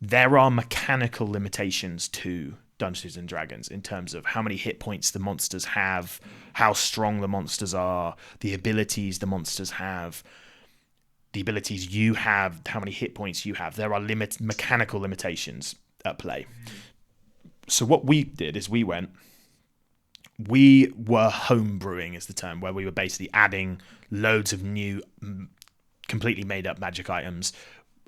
there are mechanical limitations to Dungeons and Dragons in terms of how many hit points the monsters have, how strong the monsters are, the abilities the monsters have, the abilities you have, how many hit points you have. There are mechanical limitations at play. So what we did is we were homebrewing is the term, where we were basically adding loads of new, completely made up magic items.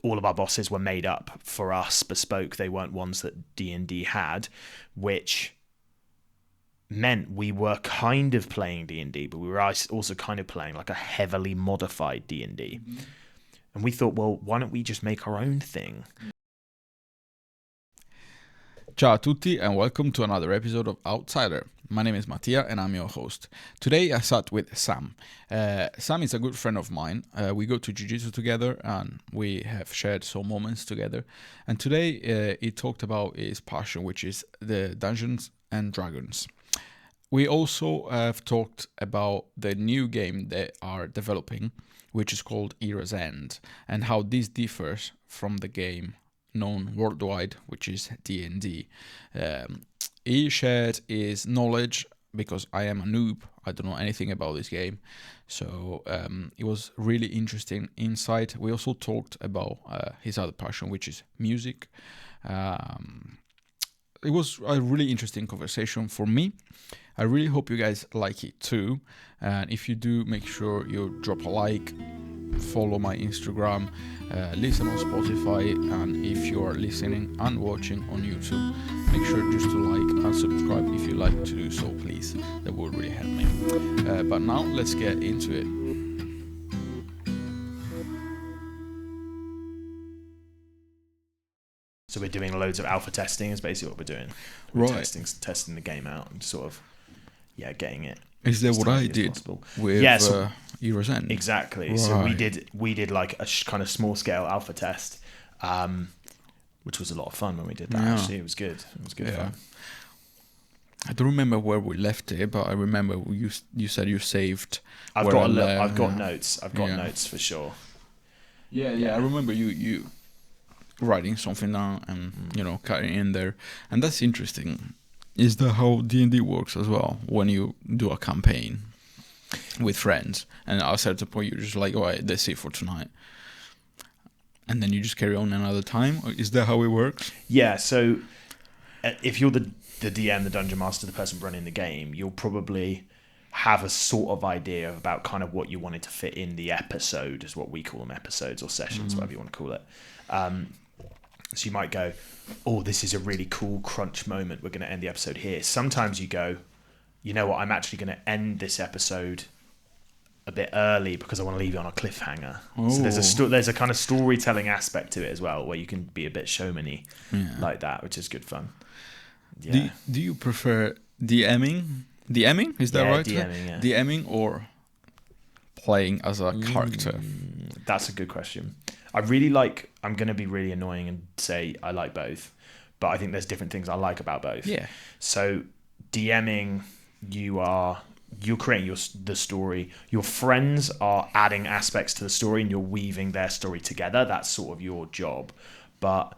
All of our bosses were made up for us, bespoke. They weren't ones that D&D had, which meant we were kind of playing D&D, but we were also kind of playing like a heavily modified D&D. Mm-hmm. And we thought, well, why don't we just make our own thing? Ciao a tutti and welcome to another episode of Outsider. My name is Mattia and I'm your host. Today I sat with Sam. Sam is a good friend of mine. We go to Jiu-Jitsu together and we have shared some moments together. And today he talked about his passion, which is the Dungeons and Dragons. We also have talked about the new game they are developing, which is called Era's End, and how this differs from the game known worldwide, which is D&D. He shared his knowledge because I am a noob. I don't know anything about this game. So it was really interesting insight. We also talked about his other passion, which is music. It was a really interesting conversation for me. I really hope you guys like it too. And if you do, make sure you drop a like, follow my Instagram, listen on Spotify, and if you are listening and watching on YouTube, make sure just to like and subscribe if you like to do so, please. That would really help me. But now let's get into it. So we're doing loads of alpha testing is basically what we're doing. We're testing the game out and sort of, getting it. Is that what I did with Era's End? Exactly. Right. So we did like a kind of small scale alpha test, which was a lot of fun when we did that. Actually, it was good. It was good fun. I don't remember where we left it, but I remember you said you saved. I've got notes. I've got notes for sure. Yeah. I remember you writing something down and carrying in there, and that's interesting. Is that how D&D works as well? When you do a campaign with friends, and at a certain point you're just like, all right, that's it for tonight, and then you just carry on another time? Is that how it works? Yeah. So if you're the DM, the dungeon master, the person running the game, you'll probably have a sort of idea about kind of what you wanted to fit in the episode, is what we call them, episodes or sessions, whatever you want to call it. So you might go, oh, this is a really cool crunch moment. We're going to end the episode here. Sometimes you go, you know what, I'm actually going to end this episode a bit early because I want to leave it on a cliffhanger. Ooh. So there's a kind of storytelling aspect to it as well, where you can be a bit showman-y like that, which is good fun. Yeah. Do you prefer DMing? DMing? Is that right? DMing, yeah. DMing or playing as a character? That's a good question. I'm going to be really annoying and say I like both, but I think there's different things I like about both. Yeah. So DMing, you're creating the story. Your friends are adding aspects to the story and you're weaving their story together. That's sort of your job. But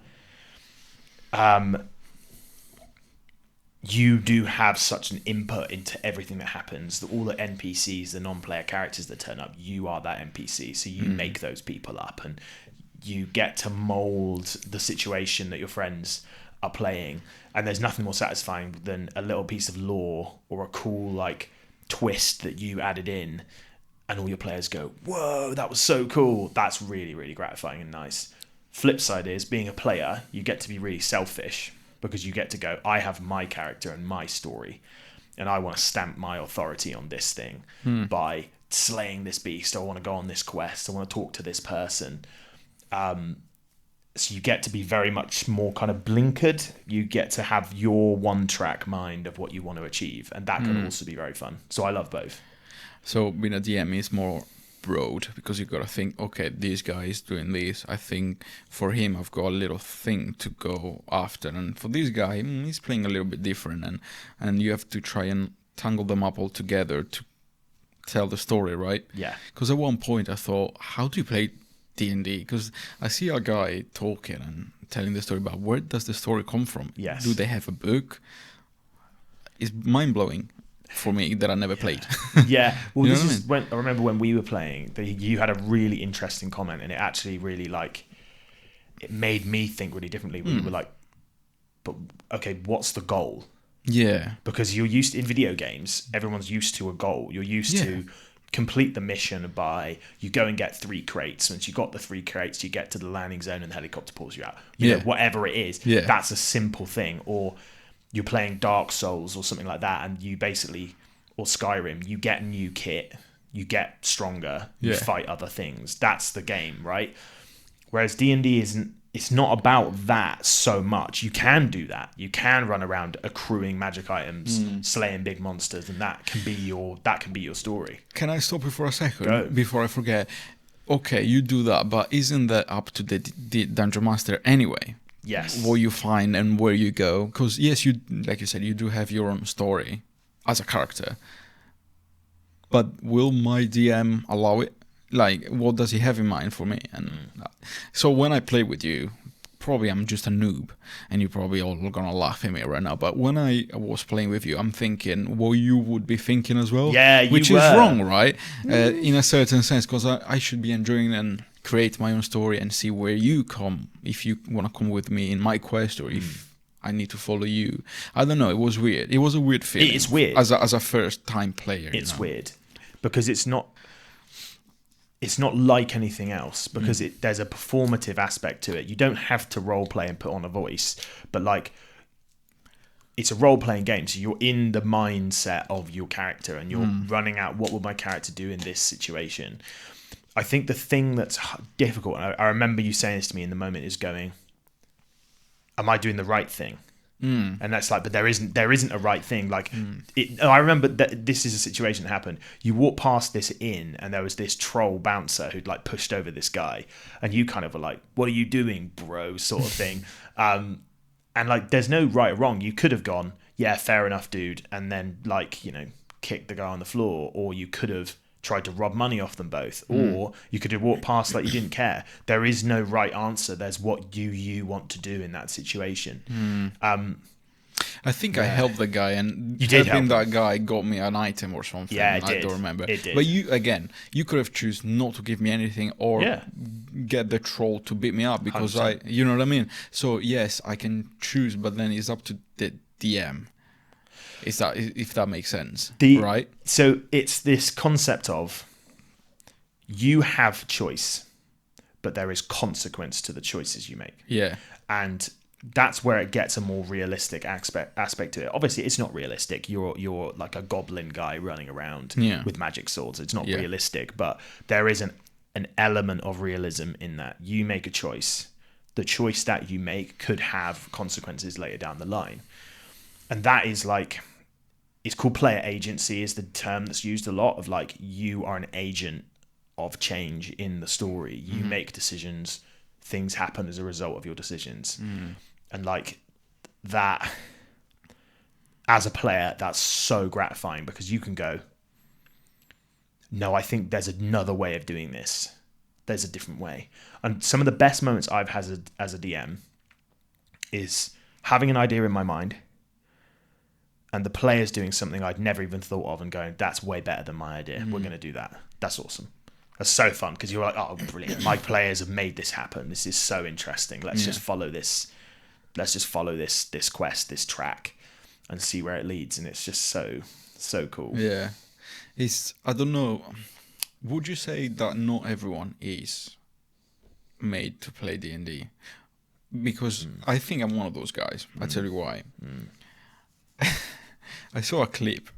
you do have such an input into everything that happens. All the NPCs, the non-player characters that turn up, you are that NPC. So you make those people up and you get to mold the situation that your friends are playing. And there's nothing more satisfying than a little piece of lore or a cool like twist that you added in and all your players go, whoa, that was so cool. That's really, really gratifying and nice. Flip side is, being a player, you get to be really selfish because you get to go, I have my character and my story and I want to stamp my authority on this thing by slaying this beast. I want to go on this quest. I want to talk to this person. So you get to be very much more kind of blinkered. You get to have your one-track mind of what you want to achieve, and that can also be very fun. So I love both. So being a DM is more broad because you got to think, okay, this guy is doing this. I think for him, I've got a little thing to go after, and for this guy, he's playing a little bit different, and you have to try and tangle them up all together to tell the story, right? Yeah. Because at one point I thought, how do you play D&D? Because I see a guy talking and telling the story, but where does the story come from? Yes. Do they have a book? It's mind-blowing for me that I never played. Yeah, well, You know this what I is when I remember when we were playing. You had a really interesting comment, and it actually really it made me think really differently. When you were like, "But okay, what's the goal?" Yeah. Because you're used in video games, everyone's used to a goal. You're used to complete the mission by you go and get 3 crates. Once you got the 3 crates, you get to the landing zone and the helicopter pulls you out. You know, whatever it is, that's a simple thing. Or you're playing Dark Souls or something like that, and you basically, or Skyrim, you get new kit, you get stronger, you fight other things. That's the game, right? Whereas D&D it's not about that so much. You can do that. You can run around accruing magic items, slaying big monsters, and that can be your story. Can I stop you for a second Go. before I forget? Okay, you do that, but isn't that up to the Dungeon Master anyway? Yes. What you find and where you go? Because yes, you like you said, you do have your own story as a character. But will my DM allow it? Like, what does he have in mind for me? And so when I play with you, probably I'm just a noob, and you're probably all gonna laugh at me right now. But when I was playing with you, I'm thinking what you would be thinking as well. Yeah, you which were. is wrong, right? In a certain sense, because I should be enjoying and create my own story and see where you come. If you want to come with me in my quest, or if I need to follow you. I don't know. It was weird. It was a weird feeling. It's weird as a first time player. It's weird because it's not like anything else, because there's a performative aspect to it. You don't have to role play and put on a voice, but like it's a role playing game, so you're in the mindset of your character and you're running out, what would my character do in this situation? I think the thing that's difficult, and I remember you saying this to me in the moment, is going, am I doing the right thing? And that's like, but there isn't a right thing. Like, I remember that this is a situation that happened. You walk past this inn, and there was this troll bouncer who'd like pushed over this guy, and you kind of were like, "What are you doing, bro?" sort of thing. And like, there's no right or wrong. You could have gone, "Yeah, fair enough, dude," and then like, you know, kicked the guy on the floor, or you could have tried to rob money off them both, or you could have walked past like you didn't care. There is no right answer. There's what you want to do in that situation. I think I helped the guy, and you did helping help that guy got me an item or something. Yeah, I don't remember. It did. But you could have choose not to give me anything, or get the troll to beat me up, because 100%. you know what I mean. So yes, I can choose, but then it's up to the DM. Is that, if that makes sense, right? So it's this concept of you have choice, but there is consequence to the choices you make. Yeah. And that's where it gets a more realistic aspect to it. Obviously, it's not realistic. You're like a goblin guy running around with magic swords. It's not realistic, but there is an element of realism in that. You make a choice. The choice that you make could have consequences later down the line. And that is like, it's called player agency, is the term that's used a lot, of like, you are an agent of change in the story. You make decisions, things happen as a result of your decisions. And like that, as a player, that's so gratifying, because you can go, no, I think there's another way of doing this. There's a different way. And some of the best moments I've had as a DM is having an idea in my mind, and the player's doing something I'd never even thought of, and going, that's way better than my idea. We're going to do that. That's awesome. That's so fun, because you're like, oh, brilliant. My players have made this happen. This is so interesting. Let's just follow this. Let's just follow this quest, this track, and see where it leads. And it's just so cool. Yeah. I don't know. Would you say that not everyone is made to play D&D? Because I think I'm one of those guys. I'll tell you why. I saw a clip,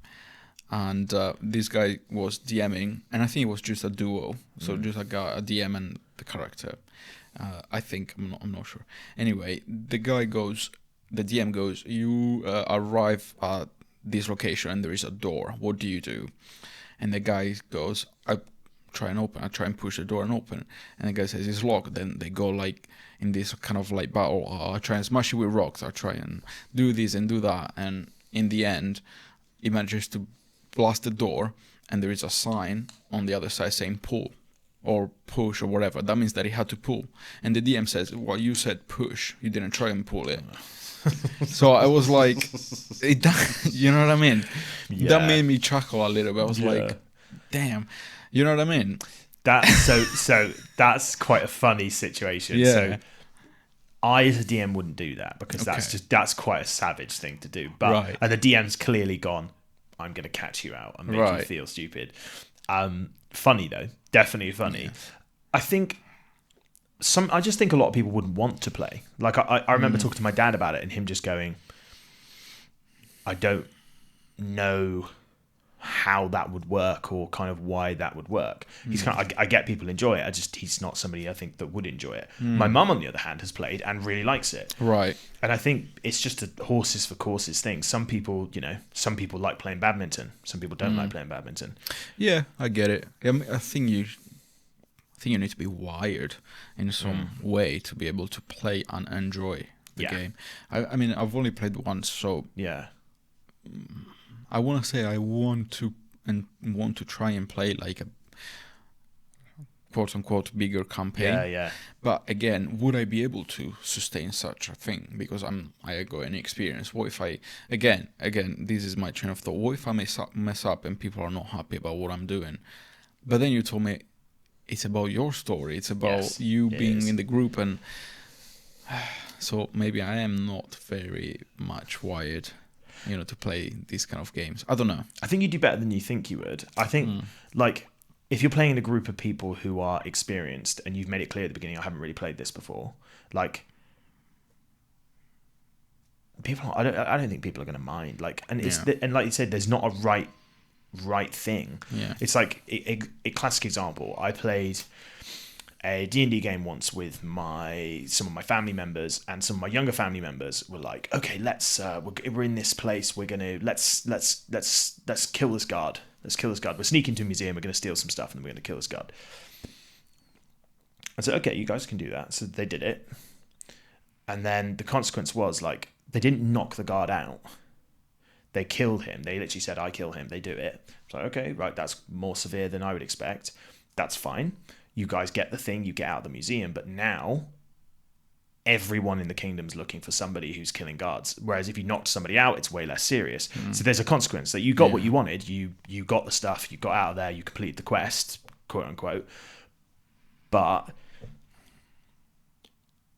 and this guy was DMing, and I think it was just a duo, so just a DM and the character. I think, I'm not sure. Anyway, the DM goes, you arrive at this location and there is a door. What do you do? And the guy goes, I try and push the door and open. And the guy says it's locked. Then they go like in this kind of like battle. I try and smash it with rocks. I try and do this and do that. And in the end, he manages to blast the door, and there is a sign on the other side saying pull or push or whatever, that means that he had to pull. And the DM says, well, you said push, you didn't try and pull it. So I was like, you know what I mean? Yeah. That made me chuckle a little bit. I was like, damn, you know what I mean? So that's quite a funny situation. Yeah. So I as a DM wouldn't do that because that's quite a savage thing to do. But and the DM's clearly gone, I'm gonna catch you out and make you feel stupid. Funny though, definitely funny. Yeah. I just think a lot of people wouldn't want to play. Like I remember talking to my dad about it and him just going, I don't know how that would work or kind of why that would work. He's kind of, I get people enjoy it. He's not somebody I think that would enjoy it. My mum, on the other hand, has played and really likes it. Right. And I think it's just a horses for courses thing. Some people like playing badminton. Some people don't like playing badminton. Yeah, I get it. I think you need to be wired in some way to be able to play and enjoy the game. I mean, I've only played once, so yeah. I want to say I want to try and play like a quote unquote bigger campaign. Yeah. But again, would I be able to sustain such a thing? Because I got any experience. What if I again? This is my train of thought. What if I mess up and people are not happy about what I'm doing? But then you told me it's about your story. It's about you being in the group, and so maybe I am not very much wired, to play these kind of games. I don't know. I think you do better than you think you would. I think, like, if you're playing in a group of people who are experienced and you've made it clear at the beginning, I haven't really played this before, like, I don't think people are going to mind. Like, and and like you said, there's not a right thing. Yeah. It's like a classic example. I played a D&D game once with some of my family members, and some of my younger family members were like, okay, we're in this place, we're gonna let's kill this guard. We're sneaking to a museum, we're gonna steal some stuff, and we're gonna kill this guard. I said, okay, you guys can do that. So they did it, and then the consequence was, like, they didn't knock the guard out. They killed him. They literally said, I kill him. They do it. So, okay, right, that's more severe than I would expect. That's fine. You guys get the thing, you get out of the museum, but now everyone in the kingdom's looking for somebody who's killing guards. Whereas if you knocked somebody out, it's way less serious. So there's a consequence that you got what you wanted. You got the stuff, you got out of there, you completed the quest, quote unquote. But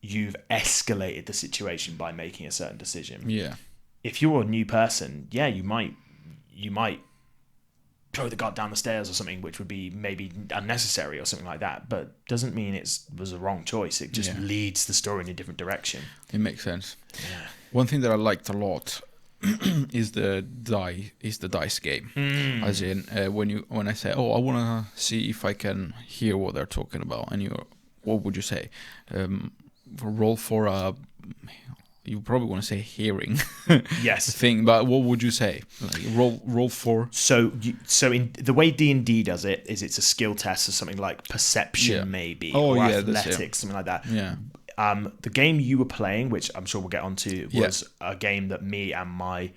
you've escalated the situation by making a certain decision. Yeah. If you're a new person, you might throw the guard down the stairs or something, which would be maybe unnecessary or something like that, but doesn't mean it was a wrong choice. It just leads the story in a different direction. It makes sense. Yeah. One thing that I liked a lot is the dice game. As in, when I say, I want to see if I can hear what they're talking about, and what would you say? Roll for a. You probably want to say hearing, thing, but what would you say? Like roll for. So in the way D&D does it is it's a skill test or something like perception, maybe, or athletics, something like that. Yeah. The game you were playing, which I'm sure we'll get onto, was a game that me and my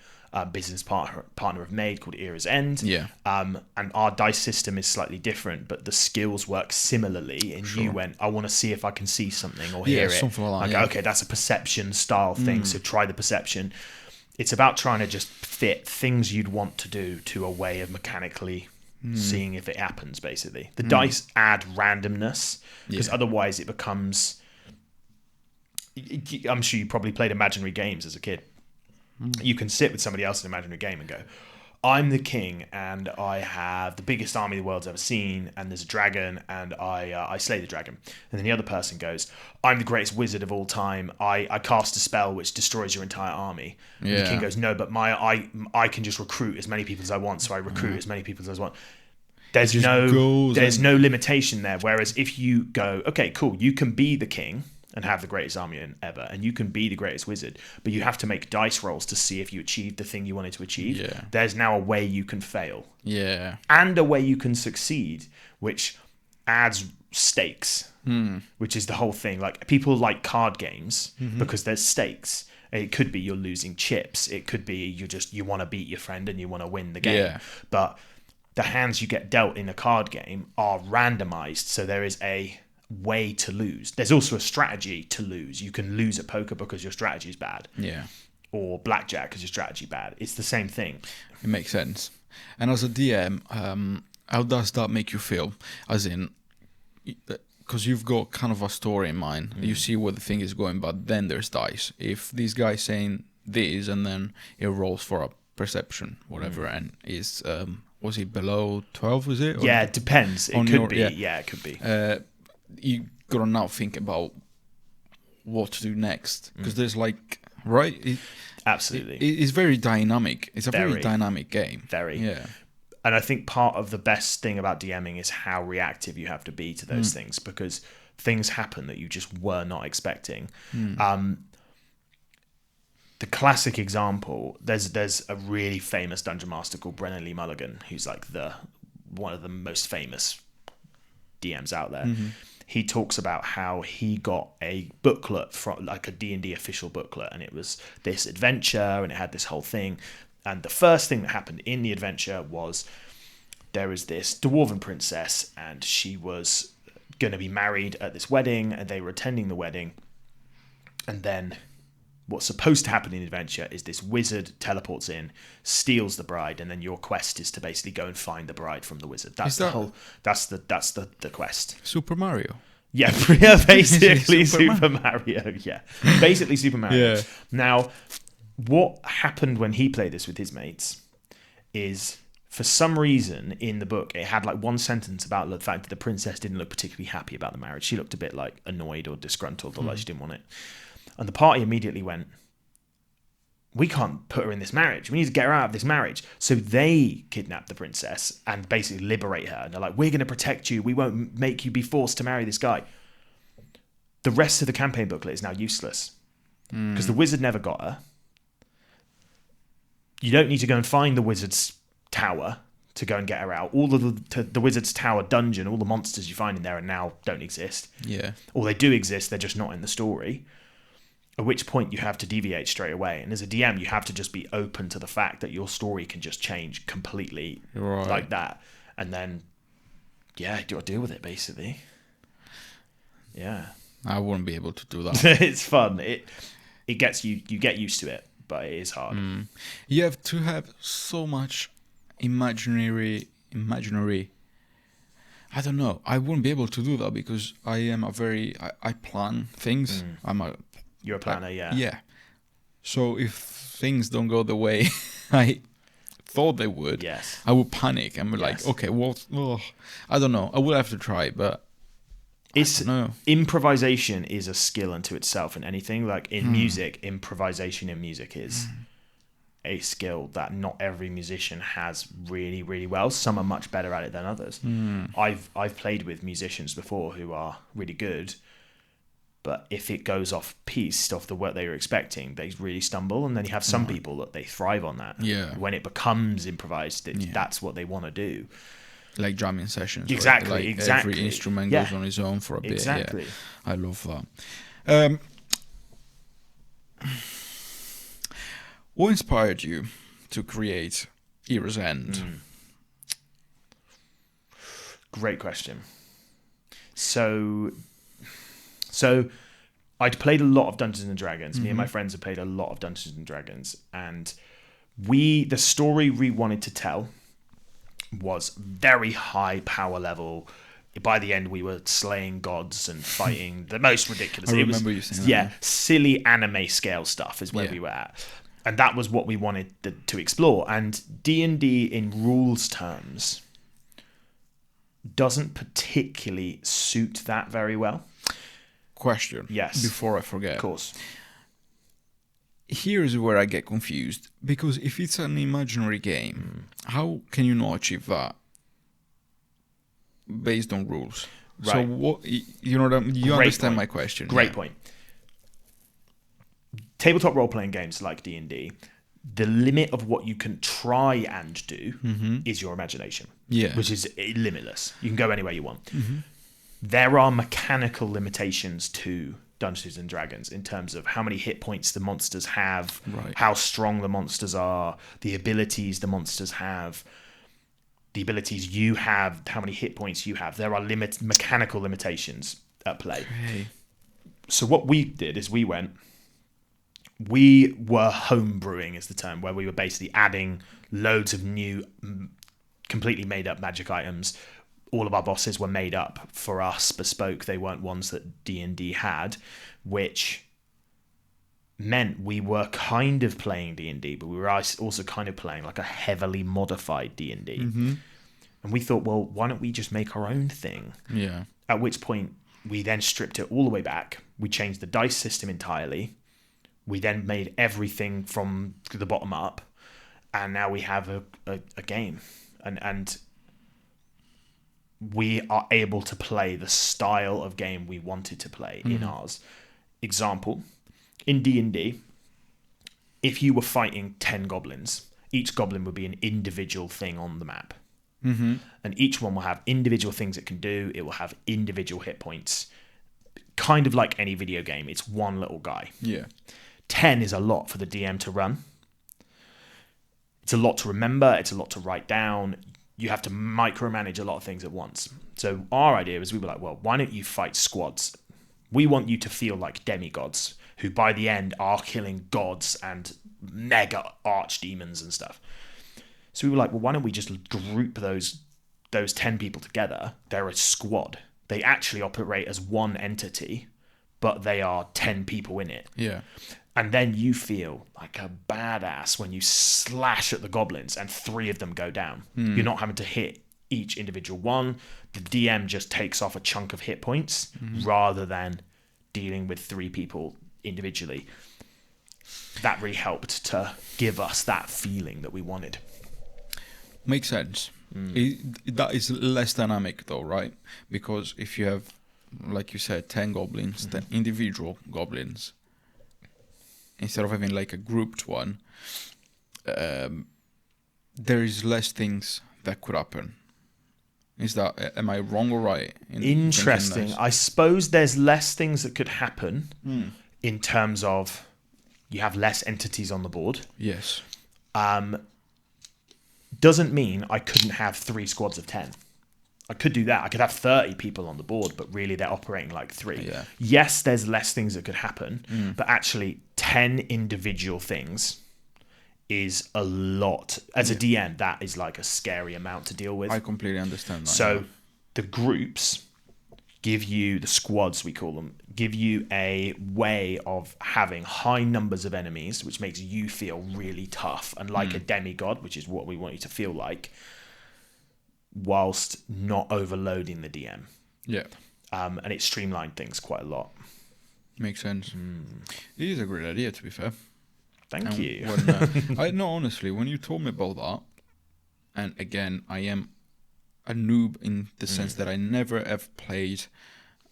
business partner have made called Era's End. Yeah. And our dice system is slightly different, but the skills work similarly. And you went, I want to see if I can see something or hear it. Something like that. Okay, that's a perception style thing. So try the perception. It's about trying to just fit things you'd want to do to a way of mechanically seeing if it happens, basically. The dice add randomness, because otherwise it becomes. I'm sure you probably played imaginary games as a kid. You can sit with somebody else in an imaginary game and go, I'm the king and I have the biggest army the world's ever seen, and there's a dragon and I slay the dragon. And then the other person goes, I'm the greatest wizard of all time. I cast a spell which destroys your entire army. And the king goes, no, but I can just recruit as many people as I want, so I recruit as many people as I want. There's no limitation there. Whereas if you go, okay, cool, you can be the king and have the greatest army ever, and you can be the greatest wizard, but you have to make dice rolls to see if you achieved the thing you wanted to achieve. Yeah. There's now a way you can fail. Yeah. And a way you can succeed, which adds stakes, which is the whole thing. Like, people like card games because there's stakes. It could be you're losing chips. It could be you want to beat your friend and you want to win the game. Yeah. But the hands you get dealt in a card game are randomized, so there is a way to lose. There's also a strategy to lose. You can lose at poker because your strategy is bad. Yeah. Or blackjack because your strategy bad. It's the same thing. It makes sense. And as a DM, how does that make you feel? As in, because you've got kind of a story in mind. You see where the thing is going, but then there's dice. If this guy's saying this and then it rolls for a perception, whatever, and is was it below 12? Was it? Or it depends. It could be. Yeah, it could be. You gotta now think about what to do next, because there's like, right? Absolutely. It's very dynamic. It's a very dynamic game. Very. Yeah. And I think part of the best thing about DMing is how reactive you have to be to those things, because things happen that you just were not expecting. The classic example, there's a really famous dungeon master called Brennan Lee Mulligan, who's like one of the most famous DMs out there. He talks about how he got a booklet from like a D&D official booklet, and it was this adventure and it had this whole thing. And the first thing that happened in the adventure was there was this dwarven princess, and she was going to be married at this wedding, and they were attending the wedding. And then what's supposed to happen in the adventure is this wizard teleports in, steals the bride, and then your quest is to basically go and find the bride from the wizard. That's the quest. Super Mario. Yeah, basically Super Mario. Yeah, basically Super Mario. Yeah. Now, what happened when he played this with his mates is, for some reason in the book, it had like one sentence about the fact that the princess didn't look particularly happy about the marriage. She looked a bit like annoyed or disgruntled, or like she didn't want it. And the party immediately went, we can't put her in this marriage. We need to get her out of this marriage. So they kidnap the princess and basically liberate her. And they're like, we're going to protect you. We won't make you be forced to marry this guy. The rest of the campaign booklet is now useless because the wizard never got her. You don't need to go and find the wizard's tower to go and get her out. All of the wizard's tower dungeon, all the monsters you find in there now don't exist. Yeah. Or they do exist, they're just not in the story. At which point you have to deviate straight away. And as a DM, you have to just be open to the fact that your story can just change completely like that. And then, you got to deal with it, basically. Yeah. I wouldn't be able to do that. It's fun. It gets you get used to it, but it is hard. You have to have so much imaginary. I don't know. I wouldn't be able to do that because I am I plan things. You're a planner, yeah. Yeah. So if things don't go the way I thought they would, I would panic and be like, okay, I don't know. I will have to try, but improvisation is a skill unto itself in anything. Like in music, improvisation in music is a skill that not every musician has really, really well. Some are much better at it than others. I've played with musicians before who are really good, but if it goes off piste, off the work they were expecting, they really stumble. And then you have some people that they thrive on that. Yeah. When it becomes improvised, that's what they want to do. Like drumming sessions. Exactly, right? Like every instrument goes on its own for a bit. Exactly. Yeah. I love that. What inspired you to create Era's End? Great question. So I'd played a lot of Dungeons and Dragons. Me and my friends had played a lot of Dungeons and Dragons, and the story we wanted to tell was very high power level. By the end, we were slaying gods and fighting the most ridiculous. I remember you saying that. Yeah, silly anime scale stuff is where we were at, and that was what we wanted to explore. And D&D in rules terms doesn't particularly suit that very well. Question. Yes. Before I forget. Of course. Here's where I get confused, because if it's an imaginary game, how can you not achieve that based on rules? Right. So what you know? You understand my question? Great point. Tabletop role-playing games like D&D, the limit of what you can try and do is your imagination. Yeah. Which is limitless. You can go anywhere you want. There are mechanical limitations to Dungeons and Dragons in terms of how many hit points the monsters have, how strong the monsters are, the abilities the monsters have. the abilities you have, how many hit points you have. There are mechanical limitations at play. Okay. So what we did is we were homebrewing is the term, where we were basically adding loads of new, completely made up magic items. All of our bosses were made up for us, bespoke. They weren't ones that D&D had, which meant we were kind of playing D&D, but we were also kind of playing like a heavily modified D&D. Mm-hmm. And we thought, well, why don't we just make our own thing? Yeah. At which point we then stripped it all the way back. We changed the dice system entirely. We then made everything from the bottom up, and now we have a game. And we are able to play the style of game we wanted to play in ours. Example, in D&D, if you were fighting 10 goblins, each goblin would be an individual thing on the map. Mm-hmm. And each one will have individual things it can do. It will have individual hit points. Kind of like any video game. It's one little guy. Yeah. 10 is a lot for the DM to run. It's a lot to remember. It's a lot to write down. You have to micromanage a lot of things at once. So our idea was, we were like, well, why don't you fight squads? We want you to feel like demigods who by the end are killing gods and mega archdemons and stuff. So we were like, well, why don't we just group those 10 people together? They're a squad. They actually operate as one entity, but they are 10 people in it. Yeah. And then you feel like a badass when you slash at the goblins and 3 of them go down. You're not having to hit each individual one. The DM just takes off a chunk of hit points rather than dealing with 3 people individually. That really helped to give us that feeling that we wanted. Makes sense. That is less dynamic though, right? Because if you have, like you said, 10 goblins, 10 individual goblins, instead of having like a grouped one, there is less things that could happen. Am I wrong or right? Interesting. I suppose there's less things that could happen in terms of you have less entities on the board. Yes. Doesn't mean I couldn't have 3 squads of 10. I could do that. I could have 30 people on the board, but really they're operating like 3. Yeah. Yes, there's less things that could happen, but actually 10 individual things is a lot. As a DM, that is like a scary amount to deal with. I completely understand that. So the groups give you, the squads we call them, give you a way of having high numbers of enemies, which makes you feel really tough and like a demigod, which is what we want you to feel like, whilst not overloading the DM. Yeah. And it streamlined things quite a lot. Makes sense. It is a great idea, to be fair. Thank you. Honestly, when you told me about that, and again, I am a noob in the sense that I never have played.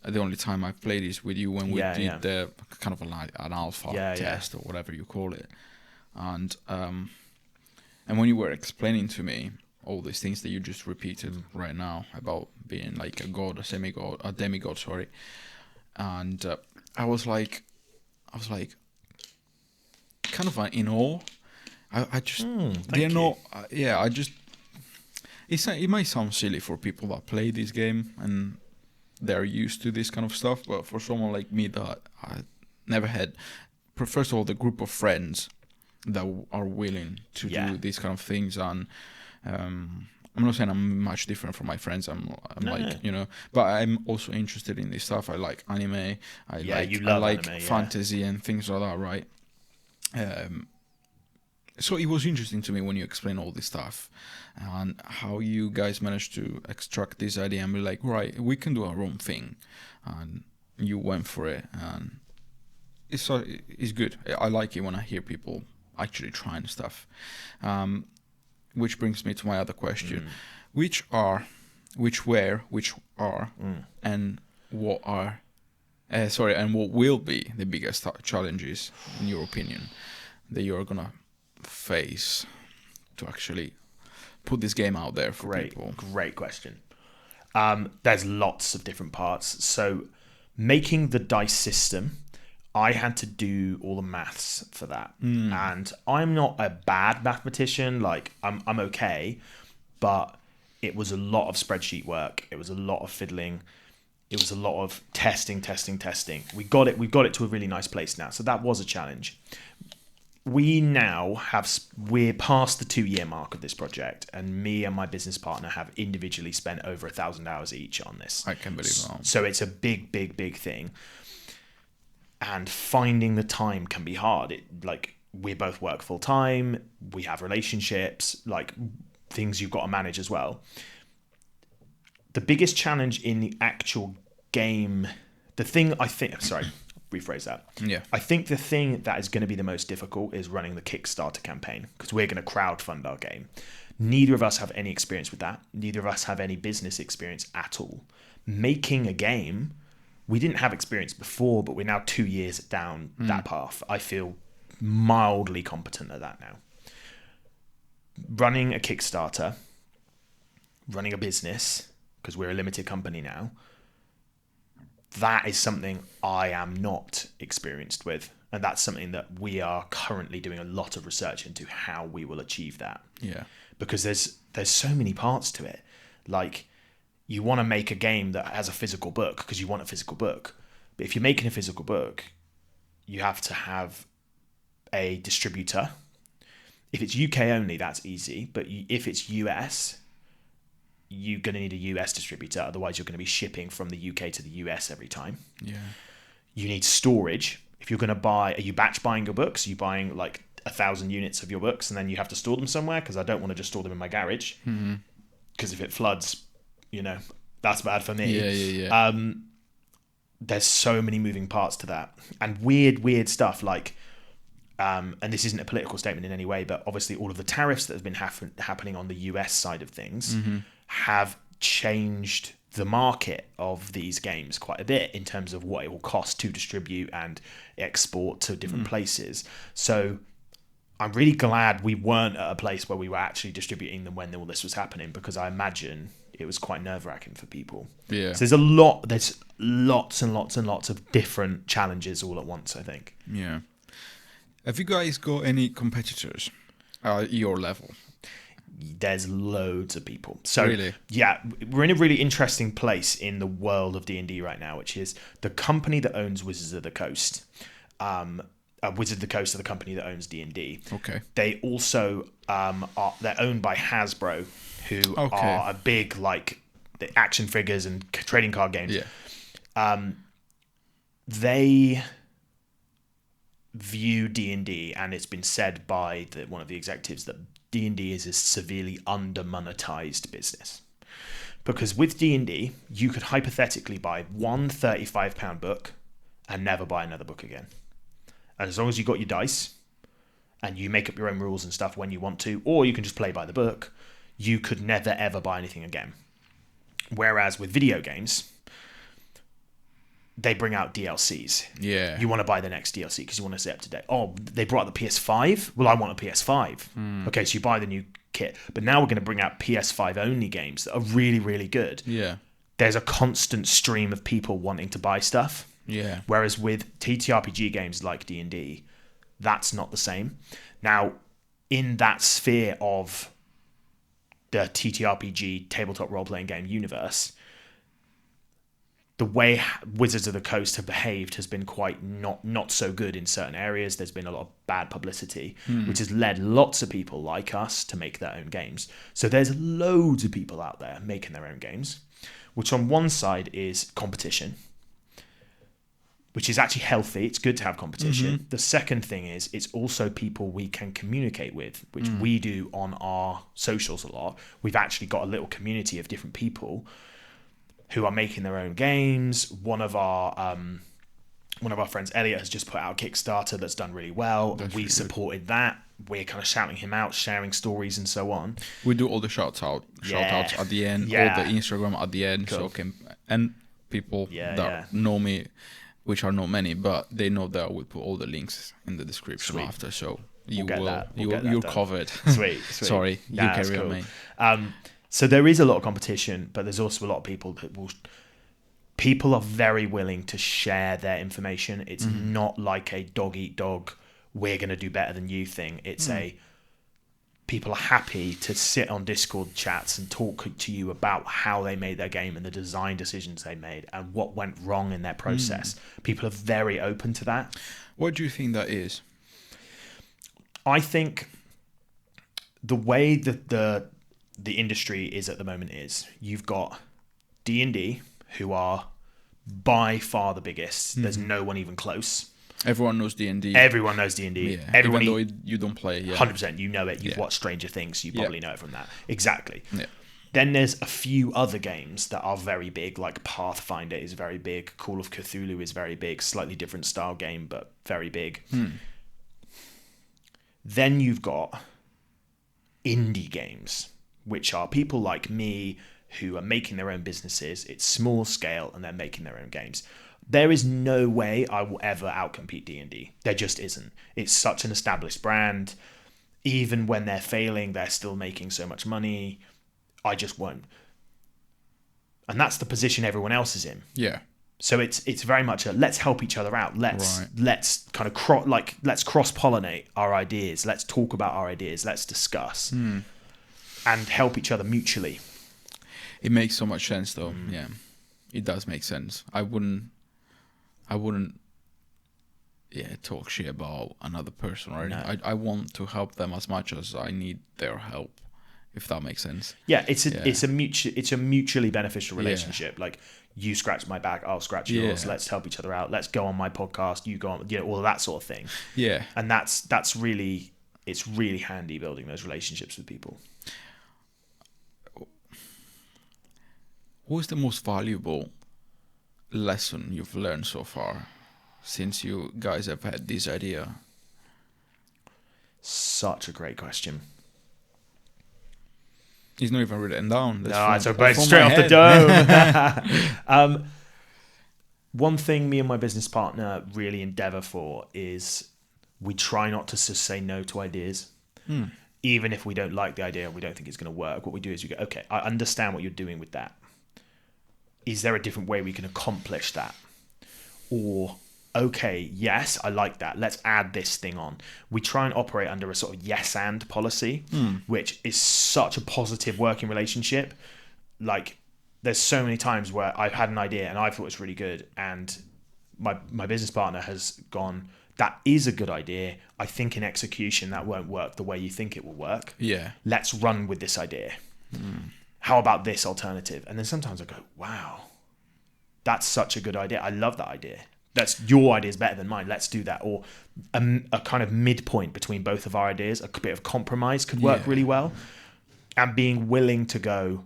The only time I've played is with you when we did the kind of an alpha test or whatever you call it. And when you were explaining to me all these things that you just repeated right now about being like a god, a demigod, sorry. And I was like, kind of in awe. I just, it might sound silly for people that play this game and they're used to this kind of stuff, but for someone like me that I never had, first of all, the group of friends that are willing to do these kind of things, and I'm not saying I'm much different from my friends. I'm but I'm also interested in this stuff. I like anime. I like anime, fantasy and things like that, right? So it was interesting to me when you explain all this stuff and how you guys managed to extract this idea and be like, right, we can do our own thing, and you went for it, and it's good. I like it when I hear people actually trying stuff. Which brings me to my other question: which are, and what are, and what will be the biggest challenges, in your opinion, that you're gonna face to actually put this game out there for people? Great question. There's lots of different parts. So making the dice system, I had to do all the maths for that. And I'm not a bad mathematician. Like I'm okay, but it was a lot of spreadsheet work. It was a lot of fiddling. It was a lot of testing. We've got it to a really nice place now. So that was a challenge. We're past the 2-year mark of this project, and me and my business partner have individually spent over 1,000 hours each on this. I can believe that. So it's a big thing. And finding the time can be hard. We both work full time. We have relationships, like things you've got to manage as well. The biggest challenge in the actual game, rephrase that. Yeah. I think the thing that is going to be the most difficult is running the Kickstarter campaign, because we're going to crowdfund our game. Neither of us have any experience with that. Neither of us have any business experience at all. Making a game, we didn't have experience before, but we're now 2 years down that path. I feel mildly competent at that now. Running a Kickstarter, running a business, because we're a limited company now, that is something I am not experienced with. And that's something that we are currently doing a lot of research into how we will achieve that. Yeah. Because there's so many parts to it. Like, you want to make a game that has a physical book because you want a physical book. But if you're making a physical book, you have to have a distributor. If it's UK only, that's easy. But if it's US, you're going to need a US distributor. Otherwise, you're going to be shipping from the UK to the US every time. Yeah. You need storage. If you're going to buy, are you batch buying your books? Are you buying like 1,000 units of your books and then you have to store them somewhere? Because I don't want to just store them in my garage. Because if it floods, that's bad for me. Yeah. There's so many moving parts to that, and weird stuff like, and this isn't a political statement in any way, but obviously all of the tariffs that have been happening on the US side of things have changed the market of these games quite a bit in terms of what it will cost to distribute and export to different places. So I'm really glad we weren't at a place where we were actually distributing them when all this was happening, because I imagine it was quite nerve-wracking for people. Yeah. So there's lots and lots of different challenges all at once, I think. Yeah. Have you guys got any competitors at your level? There's loads of people. So really? Yeah, we're in a really interesting place in the world of D&D right now, which is the company that owns Wizards of the Coast. Wizards of the Coast are the company that owns D&D. Okay. They also they're owned by Hasbro, who are a big, like, the action figures and trading card games. Yeah. They view D&D, and it's been said by one of the executives that D&D is a severely under-monetized business. Because with D&D, you could hypothetically buy one £35 book and never buy another book again. And as long as you got your dice and you make up your own rules and stuff when you want to, or you can just play by the book, you could never ever buy anything again. Whereas with video games, they bring out DLCs. Yeah. You want to buy the next DLC because you want to stay up to date. Oh, they brought out the PS5? Well, I want a PS5. Okay, so you buy the new kit. But now we're going to bring out PS5 only games that are really, really good. Yeah. There's a constant stream of people wanting to buy stuff. Yeah. Whereas with TTRPG games like D&D, that's not the same. Now, in that sphere of the TTRPG tabletop role-playing game universe, the way Wizards of the Coast have behaved has been quite not so good in certain areas. There's been a lot of bad publicity, which has led lots of people like us to make their own games. So there's loads of people out there making their own games, which on one side is competition, which is actually healthy. It's good to have competition. The second thing is it's also people we can communicate with, which we do on our socials a lot. We've actually got a little community of different people who are making their own games. One of our friends, Elliot, has just put out a Kickstarter that's done really well. We supported that. We're kind of shouting him out, sharing stories and so on. We do all the shout outs at the end, all the Instagram at the end. Cool. So and people that know me, which are not many, but they know that I will put all the links in the description after. So you're covered. Sweet. Sorry, you carry on, mate. So there is a lot of competition, but there's also a lot of people people are very willing to share their information. It's not like a dog eat dog, we're going to do better than you thing. It's people are happy to sit on Discord chats and talk to you about how they made their game and the design decisions they made and what went wrong in their process. People are very open to that. What do you think that is? I think the way that the industry is at the moment is you've got D&D, who are by far the biggest. There's no one even close. Everyone knows D&D. Everyone knows D&D. Yeah. Everyone, even though you don't play. 100%. You know it. You've watched Stranger Things. You probably know it from that. Exactly. Yeah. Then there's a few other games that are very big, like Pathfinder is very big. Call of Cthulhu is very big. Slightly different style game, but very big. Then you've got indie games, which are people like me who are making their own businesses. It's small scale and they're making their own games. There is no way I will ever outcompete D&D. There just isn't. It's such an established brand. Even when they're failing, they're still making so much money. I just won't. And that's the position everyone else is in. Yeah. So it's very much a let's help each other out. Let's kind of let's cross-pollinate our ideas. Let's talk about our ideas. Let's discuss and help each other mutually. It makes so much sense, though. Yeah, it does make sense. I wouldn't talk shit about another person or anything. No. I want to help them as much as I need their help, if that makes sense. Yeah, it's a mutually beneficial relationship. Yeah. Like, you scratch my back, I'll scratch yours. Let's help each other out. Let's go on my podcast, you go on, all of that sort of thing. Yeah. And that's really, it's really handy building those relationships with people. What's the most valuable lesson you've learned so far since you guys have had this idea? Such a great question. It's not even written down. That's straight off the dome. One thing me and my business partner really endeavor for is we try not to just say no to ideas. Even if we don't like the idea and we don't think it's going to work, what we do is we go, okay, I understand what you're doing with that. Is there a different way we can accomplish that? Or, okay, yes, I like that. Let's add this thing on. We try and operate under a sort of yes and policy, which is such a positive working relationship. Like, there's so many times where I've had an idea and I thought it's really good, and my business partner has gone, that is a good idea. I think in execution that won't work the way you think it will work. Yeah. Let's run with this idea. How about this alternative? And then sometimes I go, wow, that's such a good idea. I love that idea. Your idea is better than mine. Let's do that. Or a kind of midpoint between both of our ideas, a bit of compromise could work really well. And being willing to go,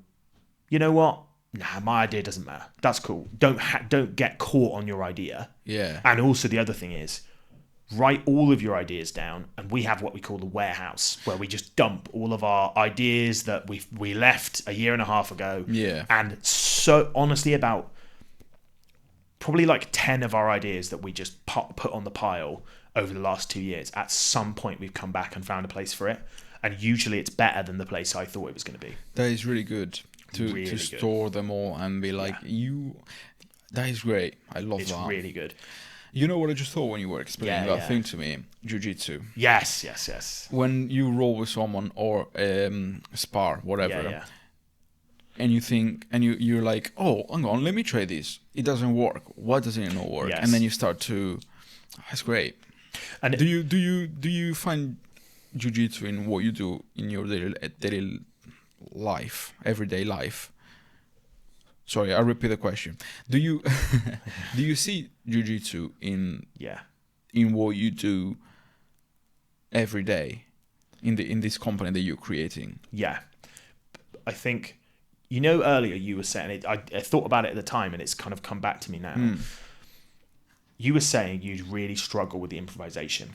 you know what? Nah, my idea doesn't matter. That's cool. Don't get caught on your idea. Yeah. And also the other thing is, write all of your ideas down, and we have what we call the warehouse, where we just dump all of our ideas that we left a year and a half ago. Yeah. And so honestly, about probably like 10 of our ideas that we just put on the pile over the last 2 years, at some point we've come back and found a place for it. And usually it's better than the place I thought it was going to be. That is really good to store them all and be like, that is great. I love that. It's really good. You know what I just thought when you were explaining that thing to me? Jiu-Jitsu. Yes. When you roll with someone or spar, whatever, and you think, and you're like, oh, hang on, let me try this. It doesn't work. Why doesn't it not work? Yes. And then you start to, that's great. And do you find Jiu-Jitsu in what you do in your daily life, everyday life? Sorry, I'll repeat the question. Do you see Jiu-Jitsu in what you do every day in this company that you're creating? Yeah. I think, earlier you were saying, I thought about it at the time and it's kind of come back to me now. You were saying you'd really struggle with the improvisation.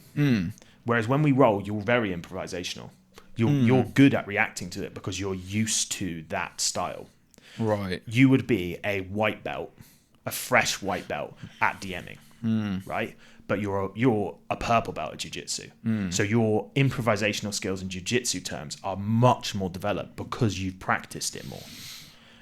Whereas when we roll, you're very improvisational. You're good at reacting to it because you're used to that style. Right. You would be a white belt, a fresh white belt at DMing, right? But you're a purple belt at jiu-jitsu. So your improvisational skills in jiu-jitsu terms are much more developed because you've practiced it more.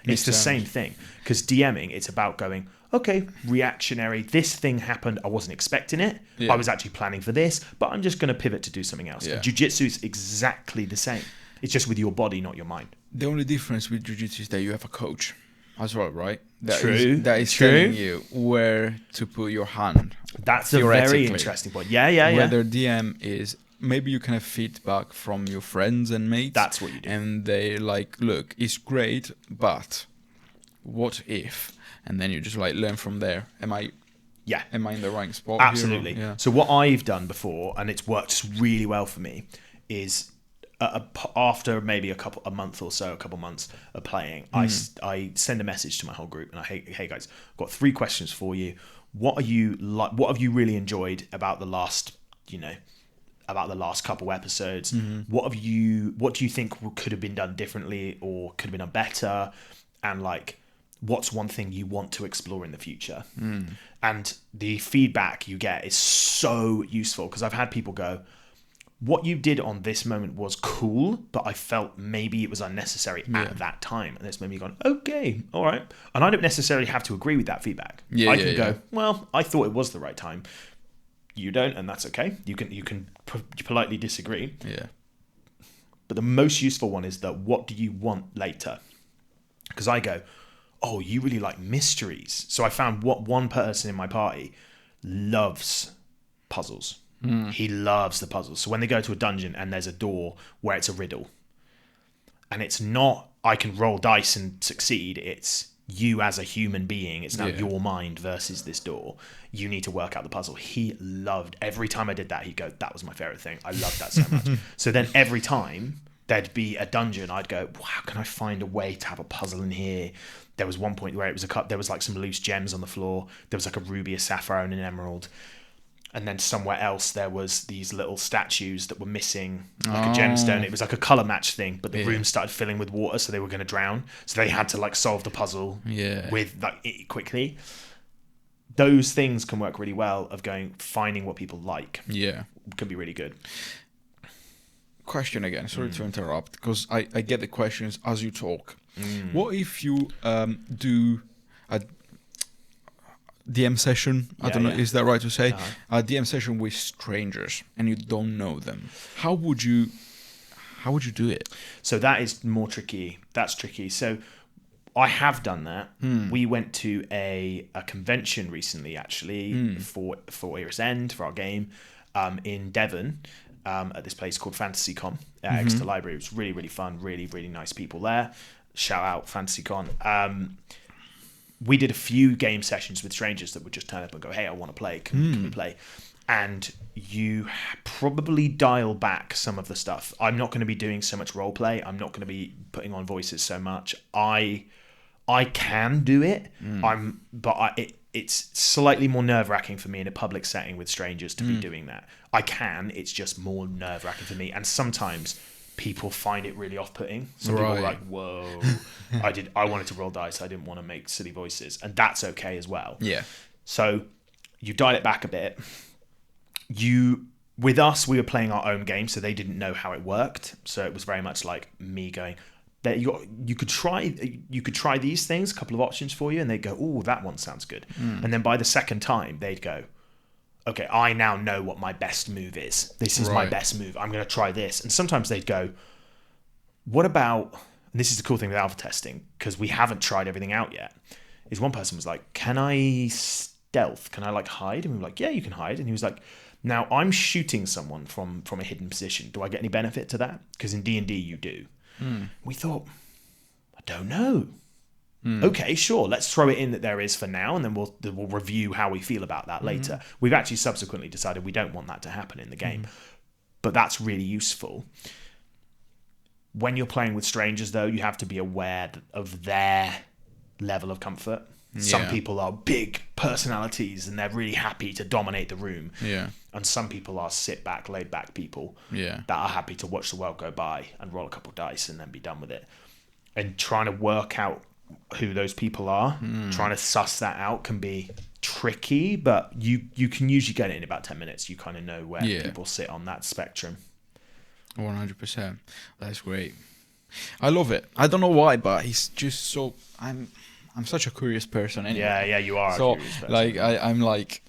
It's the same thing. Because DMing, it's about going, okay, reactionary. This thing happened. I wasn't expecting it. Yeah. I was actually planning for this, but I'm just going to pivot to do something else. Yeah. Jiu-jitsu is exactly the same. It's just with your body, not your mind. The only difference with jiu-jitsu is that you have a coach as well, right? That True. That is telling you where to put your hand. That's a very interesting point. Yeah. Whether DM is, maybe you can have feedback from your friends and mates. That's what you do. And they like, look, it's great, but what if? And then you just like learn from there. Am I in the right spot? Absolutely. Here? Yeah. So what I've done before, and it's worked really well for me, is after maybe a couple months of playing, I send a message to my whole group and hey guys, I've got 3 questions for you. What have you really enjoyed about the last couple episodes? What do you think could have been done differently or could have been done better? And like, what's one thing you want to explore in the future? And the feedback you get is so useful, because I've had people go, what you did on this moment was cool, but I felt maybe it was unnecessary at that time. And it's made me go, okay, all right. And I don't necessarily have to agree with that feedback. I can go, well, I thought it was the right time. You don't, and that's okay. You can politely disagree. Yeah. But the most useful one is that what do you want later? Because I go, oh, you really like mysteries. So I found what one person in my party loves puzzles. He loves the puzzles. So when they go to a dungeon and there's a door where it's a riddle, and it's not I can roll dice and succeed, it's you as a human being, it's now your mind versus this door. You need to work out the puzzle. He loved, every time I did that, he'd go, that was my favorite thing. I loved that so much. So then every time there'd be a dungeon, I'd go, wow, can I find a way to have a puzzle in here? There was one point where it was there was like some loose gems on the floor. There was like a ruby, a sapphire, and an emerald. And then somewhere else there was these little statues that were missing, like a gemstone. It was like a color match thing, but the room started filling with water, so they were going to drown. So they had to like solve the puzzle with like quickly. Those things can work really well. Of finding what people like. Yeah, can be really good. Question again. Sorry to interrupt, because I get the questions as you talk. What if you do a DM session, I don't know, is that right to say? A DM session with strangers and you don't know them. How would you do it? So that is more tricky. That's tricky. So I have done that. We went to a convention recently, actually, for Year's End, for our game, in Devon, at this place called FantasyCon at Exeter Library. It was really, really fun, really, really nice people there. Shout out FantasyCon. We did a few game sessions with strangers that would just turn up and go, hey, I want to play. Can we play? And you probably dial back some of the stuff. I'm not going to be doing so much role play. I'm not going to be putting on voices so much. I can do it. It's slightly more nerve-wracking for me in a public setting with strangers to be doing that. I can. It's just more nerve-wracking for me. And sometimes people find it really off-putting. Some people are like, whoa, I wanted to roll dice. I didn't want to make silly voices. And that's okay as well. Yeah. So you dial it back a bit. With us, we were playing our own game, so they didn't know how it worked. So it was very much like me going, you could try these things, a couple of options for you, and they'd go, oh, that one sounds good. And then by the second time, they'd go, okay, I now know what my best move is. This is my best move. I'm going to try this. And sometimes they'd go, what about, and this is the cool thing with alpha testing, because we haven't tried everything out yet, is one person was like, can I stealth? Can I like hide? And we were like, yeah, you can hide. And he was like, now I'm shooting someone from a hidden position. Do I get any benefit to that? Because in D&D you do. We thought, I don't know. Okay, sure. Let's throw it in that there is for now, and then we'll review how we feel about that later. We've actually subsequently decided we don't want that to happen in the game, but that's really useful. When you're playing with strangers, though, you have to be aware of their level of comfort. Some people are big personalities and they're really happy to dominate the room. Yeah. And some people are sit back, laid back people that are happy to watch the world go by and roll a couple of dice and then be done with it. And trying to work out who those people are, trying to suss that out can be tricky, but you can usually get it in about 10 minutes. You kind of know where people sit on that spectrum. 100%. That's great. I love it. I don't know why, but he's just so... I'm such a curious person anyway. Yeah, you are. So a curious person. like I'm like,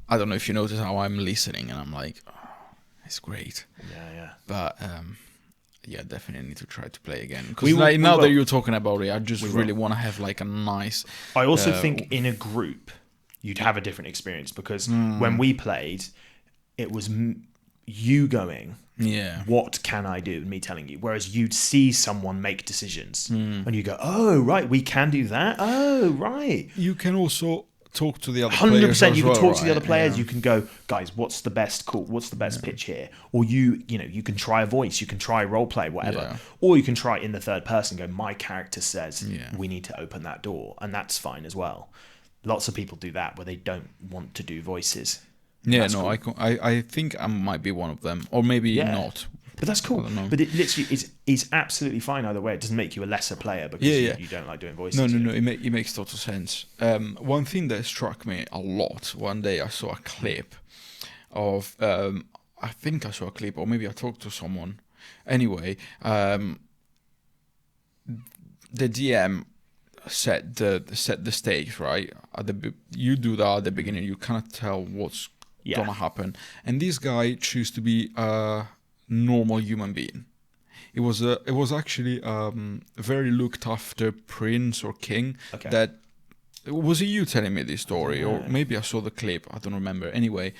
I don't know if you notice how I'm listening, and I'm like, oh, it's great. Yeah. But yeah, definitely need to try to play again. We Because will- like we now will. that you're talking about it, I just We really will. want to have like a nice. I also think in a group you'd have a different experience, because when we played, it was you going, Yeah. what can I do? And me telling you. Whereas you'd see someone make decisions and you go, oh, right, we can do that. Oh, right. You can also talk to the other players 100%. as You can well, talk to the right? other players. Yeah. You can go, guys, what's the best call? What's the best pitch here? Or you can try a voice. You can try role play, whatever. Yeah. Or you can try in the third person. Go, my character says Yeah. we need to open that door, and that's fine as well. Lots of people do that where they don't want to do voices. Yeah, That's no, cool. I think I might be one of them, or maybe Yeah. not. But that's cool. I don't know. But it literally is absolutely fine either way. It doesn't make you a lesser player because Yeah. you don't like doing voices. No. It makes total sense. One thing that struck me a lot one day, I saw a clip of. I think I saw a clip, or maybe I talked to someone. Anyway, the DM set the stakes, right. You do that at the beginning. You cannot tell what's gonna happen, and this guy chose to be a normal human being. It was actually a very looked after prince or king. Okay. That was it. You telling me this story, or maybe I saw the clip. I don't remember. Anyway,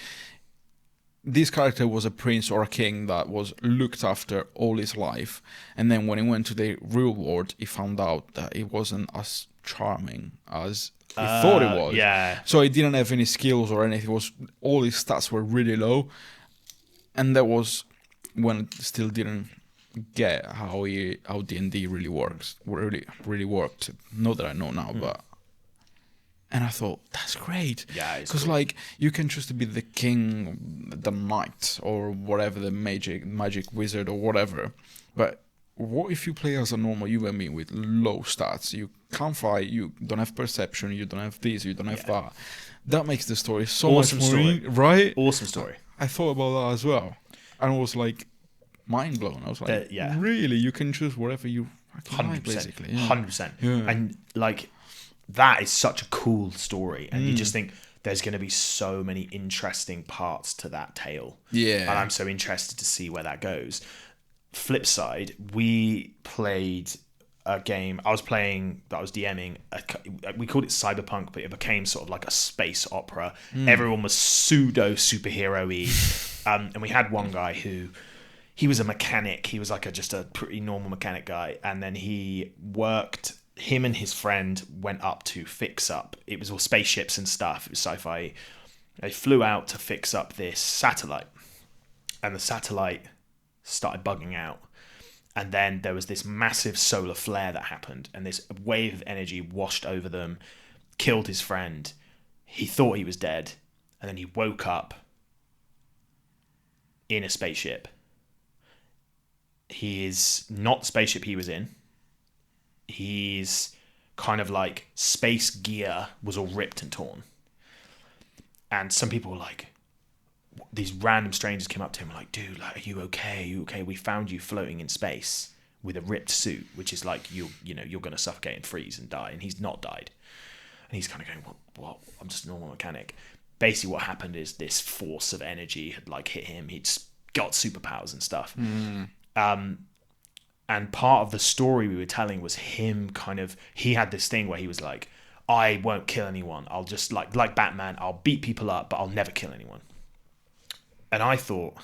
this character was a prince or a king that was looked after all his life, and then when he went to the real world, he found out that he wasn't as charming as he thought it was. Yeah. So he didn't have any skills or anything. It was all his stats were really low, and that was when it still didn't get how D&D really works. Really worked. Not that I know now, but. And I thought, that's great. Yeah, it's because cool. like you can choose to be the king, the knight, or whatever, the magic wizard or whatever. But what if you play as a normal human being with low stats? You can't fight. You don't have perception. You don't have this. You don't have that. That makes the story so Awesome much more, story. right? Awesome story. I thought about that as well, and I was like, mind blown. I was like, yeah. really? You can choose whatever you fucking like, 100%. basically. Yeah. 100%. Yeah. And like, that is such a cool story. And you just think there's going to be so many interesting parts to that tale. Yeah. And I'm so interested to see where that goes. Flip side, we played a game. I was DMing. We called it Cyberpunk, but it became sort of like a space opera. Everyone was pseudo superhero-y. And we had one guy who, he was a mechanic. He was like just a pretty normal mechanic guy. And then him and his friend went up to fix up. It was all spaceships and stuff. It was sci-fi. They flew out to fix up this satellite. And the satellite started bugging out. And then there was this massive solar flare that happened. And this wave of energy washed over them, killed his friend. He thought he was dead. And then he woke up in a spaceship. He is not the spaceship he was in. He's kind of like space gear was all ripped and torn. And some people were like, these random strangers came up to him and like, dude, like, are you okay? Are you okay? We found you floating in space with a ripped suit, which is like, you're going to suffocate and freeze and die. And he's not died. And he's kind of going, what? I'm just a normal mechanic. Basically what happened is this force of energy had like hit him. He'd got superpowers and stuff. And part of the story we were telling was him he had this thing where he was like, I won't kill anyone. I'll just like Batman, I'll beat people up, but I'll never kill anyone. And I thought,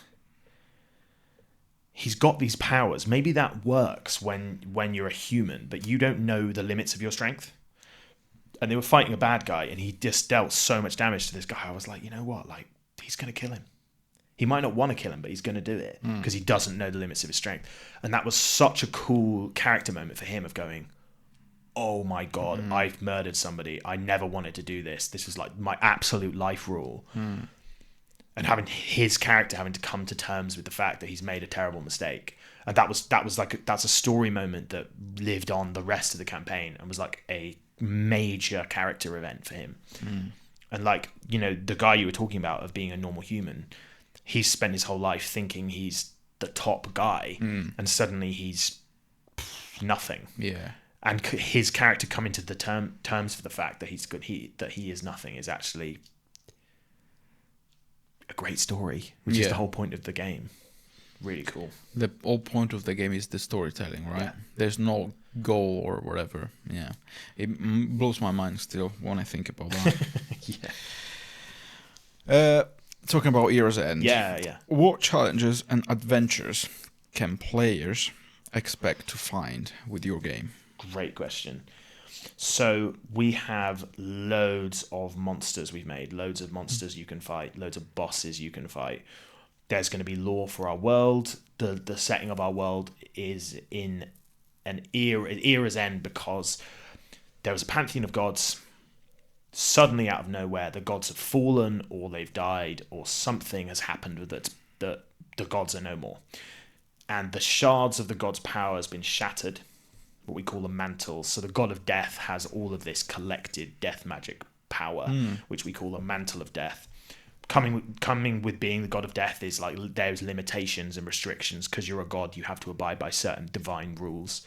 he's got these powers. Maybe that works when you're a human, but you don't know the limits of your strength. And they were fighting a bad guy, and he just dealt so much damage to this guy. I was like, you know what? Like, he's going to kill him. He might not want to kill him, but he's going to do it because he doesn't know the limits of his strength. And that was such a cool character moment for him of going, oh my God, I've murdered somebody. I never wanted to do this. This was like my absolute life rule. And having his character having to come to terms with the fact that he's made a terrible mistake. And that's a story moment that lived on the rest of the campaign and was like a major character event for him. And like, the guy you were talking about of being a normal human, he's spent his whole life thinking he's the top guy, and suddenly he's nothing. Yeah. and his character coming to the terms for the fact that he's good, that he is nothing, is actually a great story, which is the whole point of the game. Really cool. The whole point of the game is the storytelling, right? Yeah. There's no goal or whatever. Yeah, it blows my mind still when I think about that. Talking about Era's End. Yeah. What challenges and adventures can players expect to find with your game? Great question. So we have loads of monsters we've made. Loads of monsters you can fight. Loads of bosses you can fight. There's going to be lore for our world. The setting of our world is in an era's end because there was a pantheon of gods. Suddenly, out of nowhere, the gods have fallen, or they've died, or something has happened with it that the gods are no more. And the shards of the god's power has been shattered, what we call the mantles. So the god of death has all of this collected death magic power, which we call the mantle of death. Coming with being the god of death is like there's limitations and restrictions. Because you're a god, you have to abide by certain divine rules.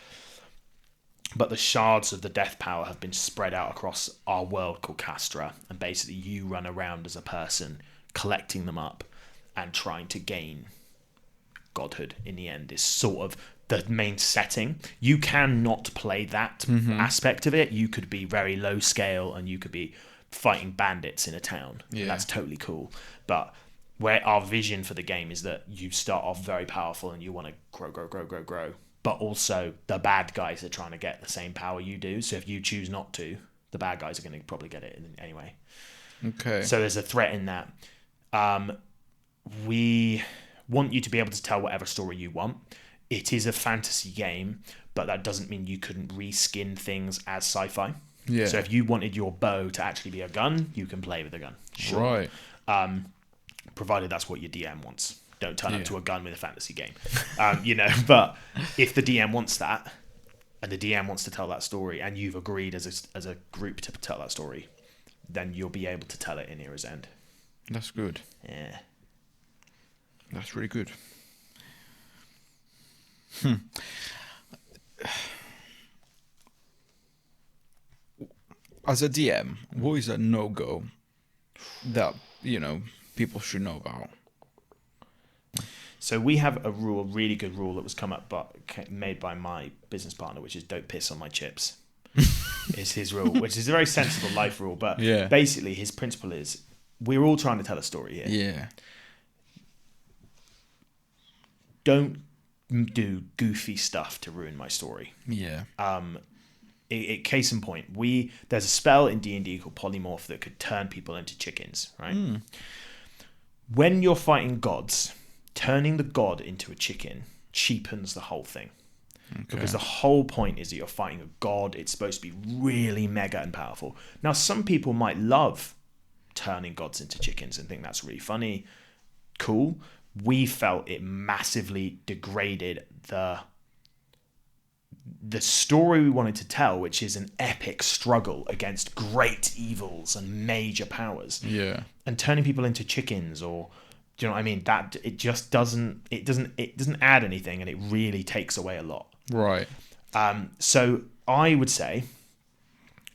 But the shards of the death power have been spread out across our world called Castra, and basically you run around as a person collecting them up and trying to gain godhood in the end is sort of the main setting. You can not play that aspect of it. You could be very low scale and you could be fighting bandits in a town. Yeah. That's totally cool. But where our vision for the game is that you start off very powerful and you want to grow. But also the bad guys are trying to get the same power you do. So if you choose not to, the bad guys are going to probably get it anyway. Okay. So there's a threat in that. We want you to be able to tell whatever story you want. It is a fantasy game, but that doesn't mean you couldn't reskin things as sci-fi. Yeah. So if you wanted your bow to actually be a gun, you can play with a gun. Sure. Right. Provided that's what your DM wants. Don't turn up to a gun with a fantasy game. But if the DM wants that, and the DM wants to tell that story, and you've agreed as a group to tell that story, then you'll be able to tell it in Era's End. That's good. Yeah. That's really good. As a DM, what is a no-go that, people should know about? So we have a really good rule that was made by my business partner, which is don't piss on my chips. Is his rule, which is a very sensible life rule. But basically his principle is we're all trying to tell a story here. Yeah. Don't do goofy stuff to ruin my story. Yeah. Case in point, there's a spell in D&D called Polymorph that could turn people into chickens, right? When you're fighting gods, turning the god into a chicken cheapens the whole thing. Okay. Because the whole point is that you're fighting a god. It's supposed to be really mega and powerful. Now, some people might love turning gods into chickens and think that's really funny. Cool. We felt it massively degraded the story we wanted to tell, which is an epic struggle against great evils and major powers. Yeah. And turning people into chickens, or do you know what I mean? That it just doesn't add anything, and it really takes away a lot. Right. So I would say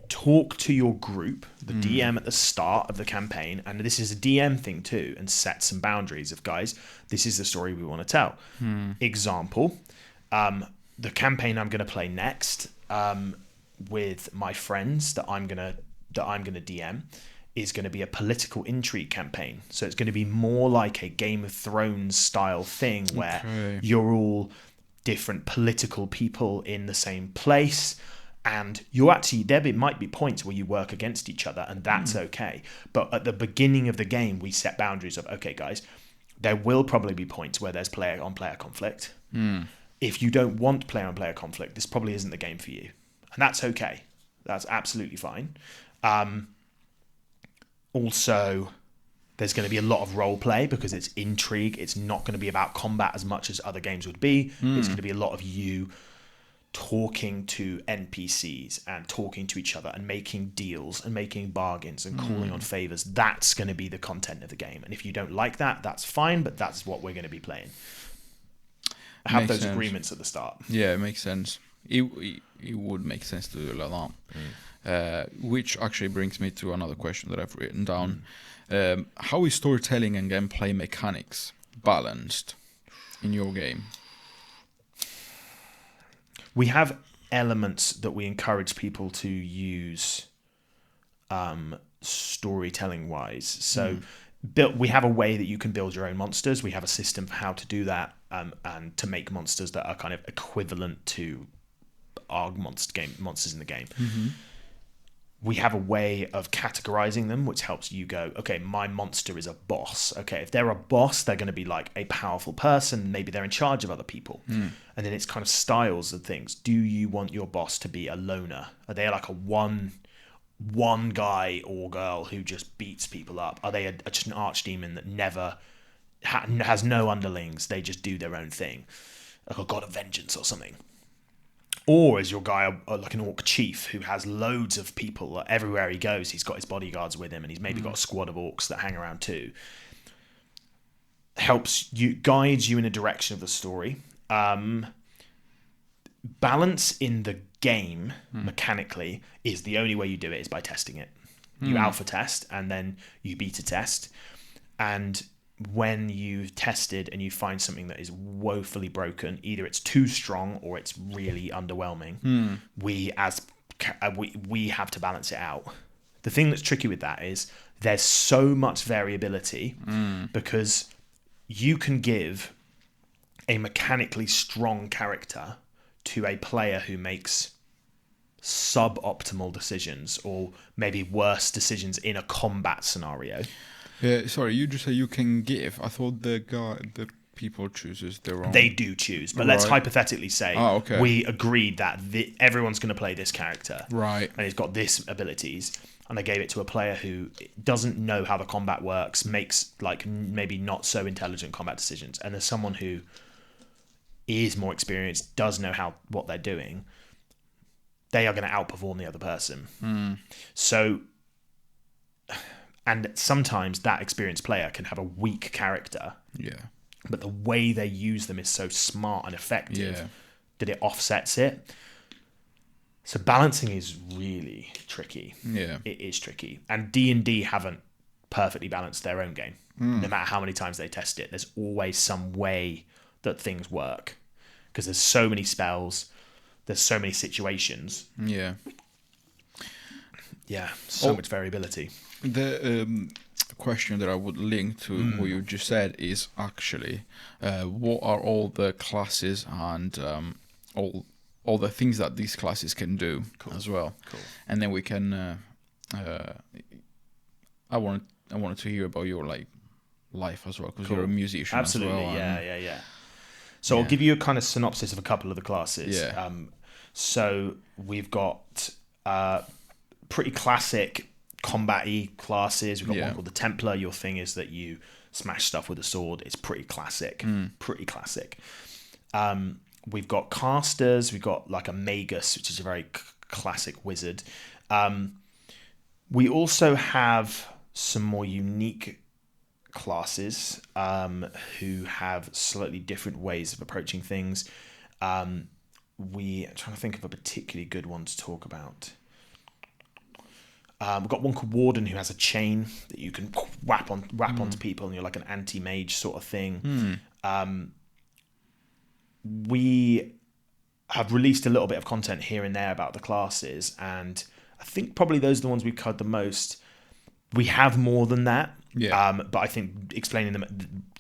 talk to your group, the DM at the start of the campaign, and this is a DM thing too, and set some boundaries of, guys, this is the story we want to tell. Example, the campaign I'm going to play next with my friends that I'm going to DM is going to be a political intrigue campaign. So it's going to be more like a Game of Thrones style thing where you're all different political people in the same place, and there might be points where you work against each other, and that's okay. But at the beginning of the game, we set boundaries of, okay, guys, there will probably be points where there's player-on-player conflict. If you don't want player-on-player conflict, this probably isn't the game for you. And that's okay. That's absolutely fine. Also, there's going to be a lot of role play because it's intrigue. It's not going to be about combat as much as other games would be. It's going to be a lot of you talking to NPCs and talking to each other and making deals and making bargains and calling on favors. That's going to be the content of the game. And if you don't like that, that's fine, but that's what we're going to be playing. Have those agreements at the start. Yeah, it makes sense. it would make sense to do it like that. Which actually brings me to another question that I've written down. How is storytelling and gameplay mechanics balanced in your game? We have elements that we encourage people to use storytelling wise. So we have a way that you can build your own monsters. We have a system for how to do that, and to make monsters that are kind of equivalent to our monsters in the game. We have a way of categorizing them, which helps you go, okay, my monster is a boss. Okay, if they're a boss, they're going to be like a powerful person. Maybe they're in charge of other people. And then it's kind of styles and things. Do you want your boss to be a loner? Are they like a one guy or girl who just beats people up? Are they just an archdemon that never has no underlings? They just do their own thing, like a god of vengeance or something. Or is your guy like an orc chief who has loads of people everywhere he goes? He's got his bodyguards with him, and he's maybe got a squad of orcs that hang around too. Guides you in a direction of the story. Balance in the game mechanically is the only way you do it is by testing it. You alpha test, and then you beta test, and when you've tested and you find something that is woefully broken, either it's too strong or it's really underwhelming, we have to balance it out. The thing that's tricky with that is there's so much variability, because you can give a mechanically strong character to a player who makes suboptimal decisions, or maybe worse decisions in a combat scenario. Sorry, you just say you can give. I thought the people chooses their own. They do choose, but let's hypothetically say we agreed that everyone's going to play this character, right? And he's got this abilities, and I gave it to a player who doesn't know how the combat works, makes like maybe not so intelligent combat decisions, and there's someone who is more experienced, does know what they're doing. They are going to outperform the other person. So. And sometimes that experienced player can have a weak character. Yeah. But the way they use them is so smart and effective that it offsets it. So balancing is really tricky. Yeah. It is tricky. And D&D haven't perfectly balanced their own game. No matter how many times they test it, there's always some way that things work. Because there's so many spells, there's so many situations. Yeah. Yeah, so much variability. The question that I would link to what you just said is actually what are all the classes and all the things that these classes can do as well. Cool. And then we can I wanted to hear about your life as well, because you're a musician. Absolutely. As well. Yeah. So I'll give you a kind of synopsis of a couple of the classes. Yeah. So we've got pretty classic combat-y classes. We've got one called the Templar. Your thing is that you smash stuff with a sword. It's pretty classic. Pretty classic. We've got casters. We've got like a magus, which is a very classic wizard. We also have some more unique classes who have slightly different ways of approaching things. I'm trying to think of a particularly good one to talk about. We've got one called Warden, who has a chain that you can wrap onto people, and you're like an anti-mage sort of thing. We have released a little bit of content here and there about the classes, and I think probably those are the ones we've covered the most. We have more than that, but I think explaining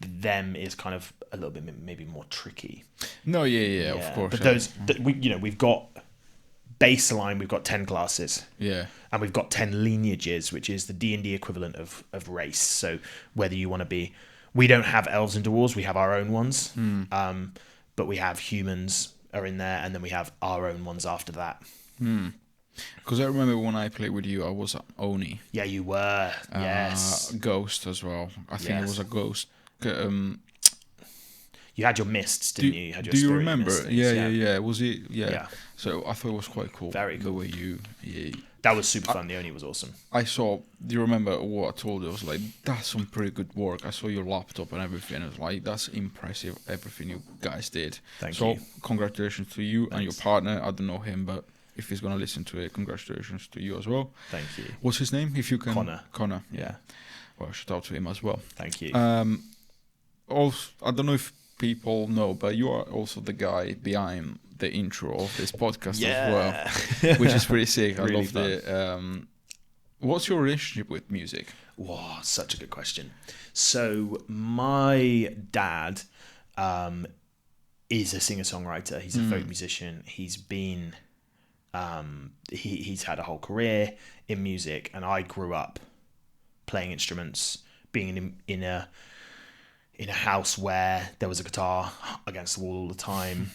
them is kind of a little bit maybe more tricky. No, of course. But those, we've got baseline. We've got 10 classes. Yeah. And we've got 10 lineages, which is the D&D equivalent of race. So whether you want to be... We don't have elves and dwarves. We have our own ones. But we have humans are in there, and then we have our own ones after that. Because I remember when I played with you, I was an Oni. Yeah, you were. Yes. Ghost as well. I think it was a ghost. You had your mists, didn't you? Had your do you remember? Yeah. Was it? Yeah. Yeah. So I thought it was quite cool. Very cool. The way you... That was super fun. The Oni was awesome. I saw. Do you remember what I told you? I was like, "That's some pretty good work." I saw your laptop and everything. I was like, "That's impressive. Everything you guys did." Thank you. So congratulations to you and your partner. I don't know him, but if he's gonna listen to it, congratulations to you as well. Thank you. What's his name? If you can. Connor. Yeah. Well, shout out to him as well. Thank you. Also, I don't know if people know, but you are also the guy behind the intro of this podcast as well, which is pretty sick. Really I love it. What's your relationship with music? Wow, such a good question. So my dad is a singer-songwriter. He's a folk musician. He's been he's had a whole career in music, and I grew up playing instruments, being in a house where there was a guitar against the wall all the time.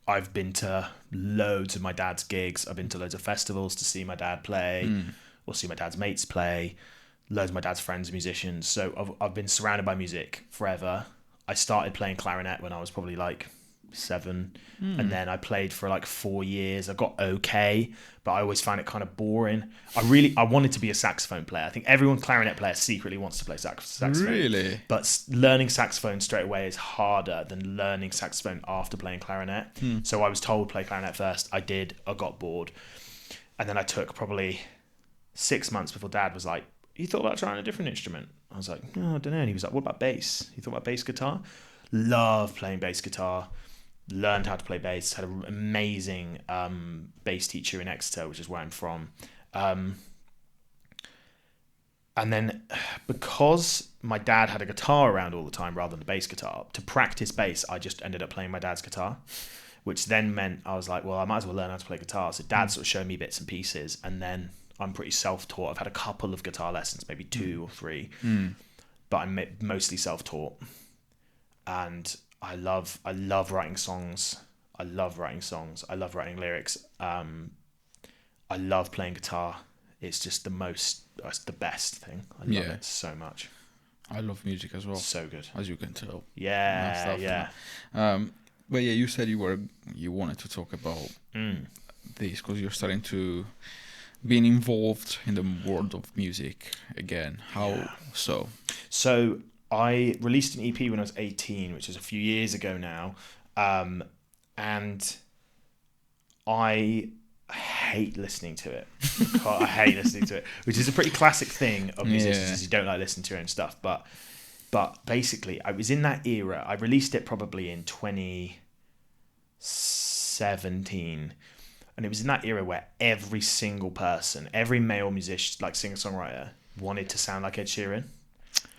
I've been to loads of my dad's gigs. I've been to loads of festivals to see my dad play or see my dad's mates play. Loads of my dad's friends are musicians. So I've been surrounded by music forever. I started playing clarinet when I was probably like 7, and then I played for like 4 years. I got okay, but I always found it kind of boring. I wanted to be a saxophone player. I think everyone clarinet player secretly wants to play saxophone. Really? But learning saxophone straight away is harder than learning saxophone after playing clarinet. So I was told play clarinet first. I did. I got bored, and then I took probably 6 months before Dad was like, "You thought about trying a different instrument?" I was like, "No, I don't know." And he was like, "What about bass? You thought about bass guitar?" Love playing bass guitar. Learned how to play bass. Had an amazing bass teacher in Exeter, which is where I'm from. And then because my dad had a guitar around all the time rather than the bass guitar, to practice bass, I just ended up playing my dad's guitar, which then meant I was like, well, I might as well learn how to play guitar. So Dad sort of showed me bits and pieces, and then I'm pretty self-taught. I've had a couple of guitar lessons, maybe 2 or 3, but I'm mostly self-taught. And I love writing songs. I love writing lyrics. I love playing guitar. It's just it's the best thing. I love it so much. I love music as well. So good. As you can tell. Yeah. But yeah, you said you wanted to talk about this because you're starting to being involved in the world of music again. How so? So I released an EP when I was 18, which is a few years ago now, and I hate listening to it. I hate listening to it, which is a pretty classic thing of musicians, is you don't like listening to your own stuff. But basically, I was in that era. I released it probably in 2017, and it was in that era where every single person, every male musician, like singer-songwriter, wanted to sound like Ed Sheeran.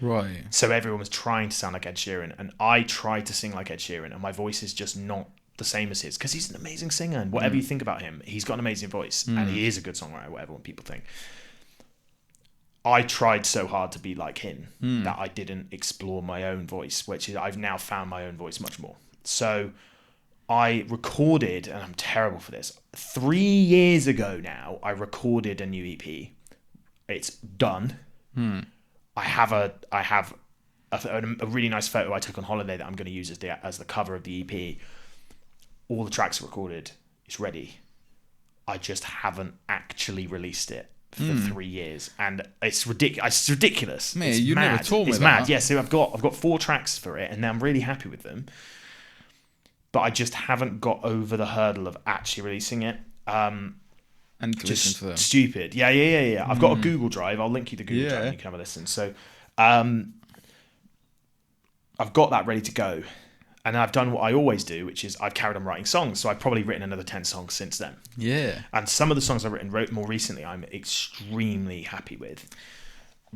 Right. So everyone was trying to sound like Ed Sheeran, and I tried to sing like Ed Sheeran, and my voice is just not the same as his, because he's an amazing singer, and whatever you think about him, he's got an amazing voice, and he is a good songwriter, whatever people think. I tried so hard to be like him that I didn't explore my own voice, which is, I've now found my own voice much more. So I recorded, and I'm terrible for this, 3 years ago now, I recorded a new EP. It's done. I have a really nice photo I took on holiday that I'm going to use as the cover of the EP. All the tracks are recorded. It's ready. I just haven't actually released it for 3 years, and it's ridiculous. Man, it's you mad. never told me it's that. mad. Yeah, so I've got 4 tracks for it, and I'm really happy with them. But I just haven't got over the hurdle of actually releasing it. And to just listen to them. Stupid. Yeah. I've got a Google Drive. I'll link you the Google Drive and you can have a listen. So I've got that ready to go. And I've done what I always do, which is I've carried on writing songs. So I've probably written another 10 songs since then. Yeah. And some of the songs I've wrote more recently, I'm extremely happy with.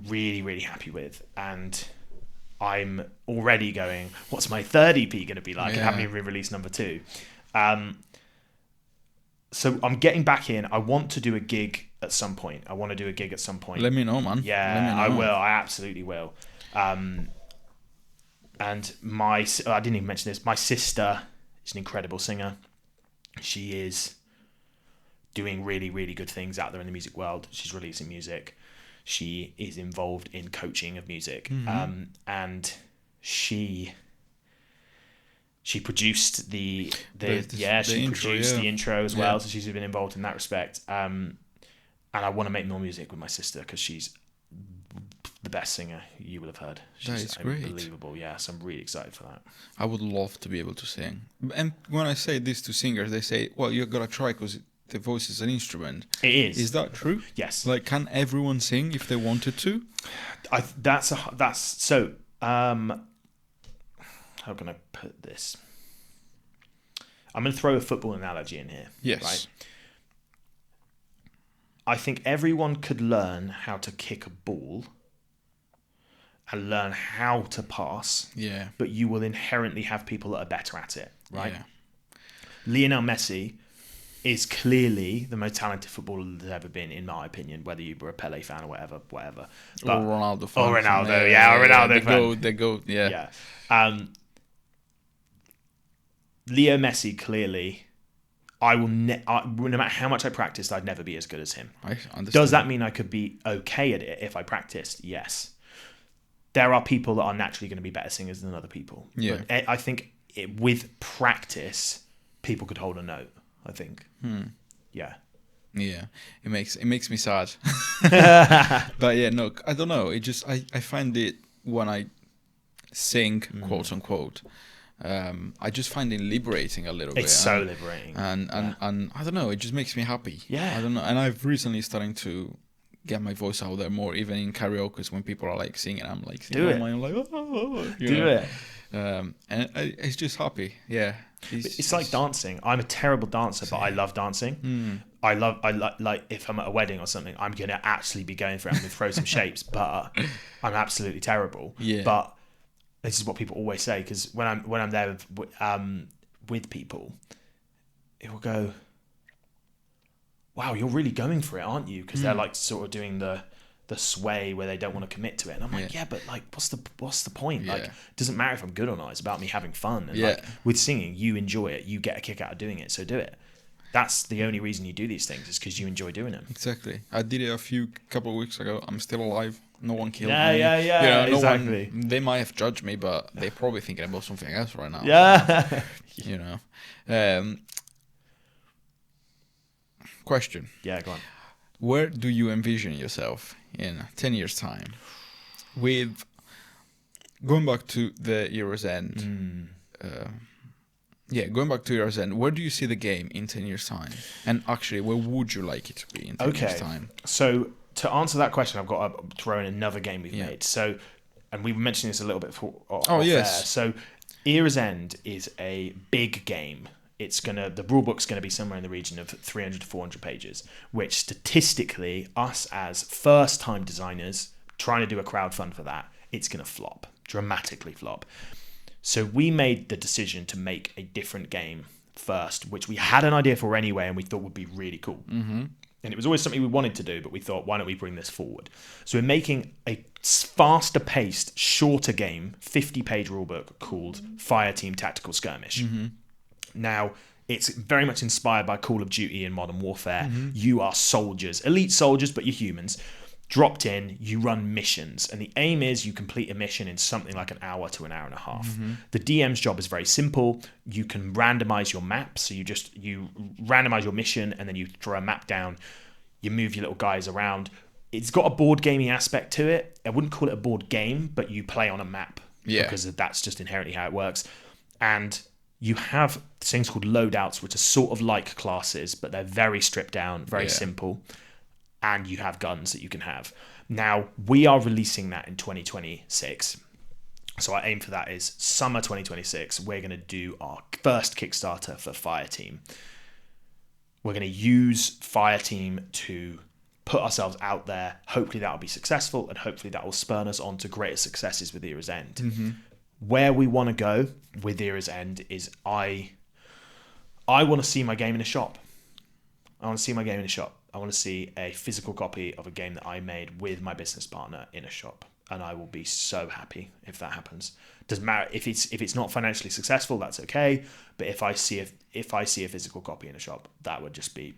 Really, really happy with. And I'm already going, what's my third EP going to be like? I haven't even released number 2. So I'm getting back in. I want to do a gig at some point. Let me know, man. Yeah, I will. I absolutely will. And I didn't even mention this. My sister is an incredible singer. She is doing really, really good things out there in the music world. She's releasing music. She is involved in coaching of music. And she She produced the intro as well, Yeah. so she's been involved in that respect. And I want to make more music with my sister because she's the best singer you will have heard. That She's is great. unbelievable. Yeah, so I'm really excited for that. I would love to be able to sing. And when I say this to singers, they say, well, you got to try because the voice is an instrument. It is. Is that true? Yes. Like, can everyone sing if they wanted to? How can I put this? I'm going to throw a football analogy in here. Yes. Right? I think everyone could learn how to kick a ball and learn how to pass. Yeah. But you will inherently have people that are better at it, right? Yeah. Lionel Messi is clearly the most talented footballer there's ever been, in my opinion, whether you were a Pele fan or whatever. But, or Ronaldo fan. Or Ronaldo, or Ronaldo fan. They go, yeah. Leo Messi, clearly, I will no matter how much I practiced, I'd never be as good as him. I understand. Does that mean I could be okay at it if I practiced? Yes. There are people that are naturally going to be better singers than other people. Yeah. But I think with practice, people could hold a note, I think. Yeah. Yeah. It makes me sad. But yeah, no, I don't know. It just, I find it when I sing, quote unquote, I just find it liberating a little bit. It's so liberating. And I don't know, it just makes me happy. Yeah. I don't know. And I've recently starting to get my voice out there more, even in karaoke when people are like singing, I'm like singing on my own, like, it. And it's just happy. Yeah. It's like dancing. I'm a terrible dancer, but I love dancing. I like if I'm at a wedding or something, I'm gonna actually be going for it. I'm gonna throw some shapes, but I'm absolutely terrible. Yeah. But this is what people always say, because when I'm there with people, it will go, wow, you're really going for it, aren't you? Because they're like sort of doing the sway where they don't want to commit to it, and I'm like, yeah, but like, what's the point? Like, it doesn't matter if I'm good or not. It's about me having fun. And like with singing, you enjoy it, you get a kick out of doing it, so do it. That's the only reason you do these things, is because you enjoy doing them. Exactly. I did it couple of weeks ago. I'm still alive. No one killed me. Yeah, exactly. They might have judged me, but they're probably thinking about something else right now. Yeah. You know. Question. Yeah, go on. Where do you envision yourself in 10 years' time? With going back to the year's end. Going back to year's end, where do you see the game in 10 years' time? And actually, where would you like it to be in 10 years' time? So to answer that question, I've got to throw in another game we've made. So, and we were mentioning this a little bit before. Yes. So, Year's End is a big game. The rulebook's gonna be somewhere in the region of 300 to 400 pages, which statistically, us as first-time designers trying to do a crowdfund for that, it's gonna flop, dramatically flop. So we made the decision to make a different game first, which we had an idea for anyway, and we thought would be really cool. And it was always something we wanted to do, but we thought, why don't we bring this forward? So we're making a faster-paced, shorter game, 50-page rulebook called Fireteam Tactical Skirmish. Now, it's very much inspired by Call of Duty and Modern Warfare. You are soldiers, elite soldiers, but you're humans. Dropped in, you run missions, and the aim is you complete a mission in something like an hour to an hour and a half. The DM's job is very simple. You can randomize your map, so you randomize your mission, and then you throw a map down. You move your little guys around. It's got a board gaming aspect to it. I wouldn't call it a board game, but you play on a map because that's just inherently how it works. And you have things called loadouts, which are sort of like classes, but they're very stripped down, very simple. And you have guns that you can have. Now, we are releasing that in 2026. So our aim for that is summer 2026. We're going to do our first Kickstarter for Fireteam. We're going to use Fireteam to put ourselves out there. Hopefully that will be successful, and hopefully that will spur us on to greater successes with Year's End. Where we want to go with Year's End is I want to see my game in a shop. I want to see a physical copy of a game that I made with my business partner in a shop, and I will be so happy if that happens. Doesn't matter if it's not financially successful, that's okay. But if I see a physical copy in a shop, that would just be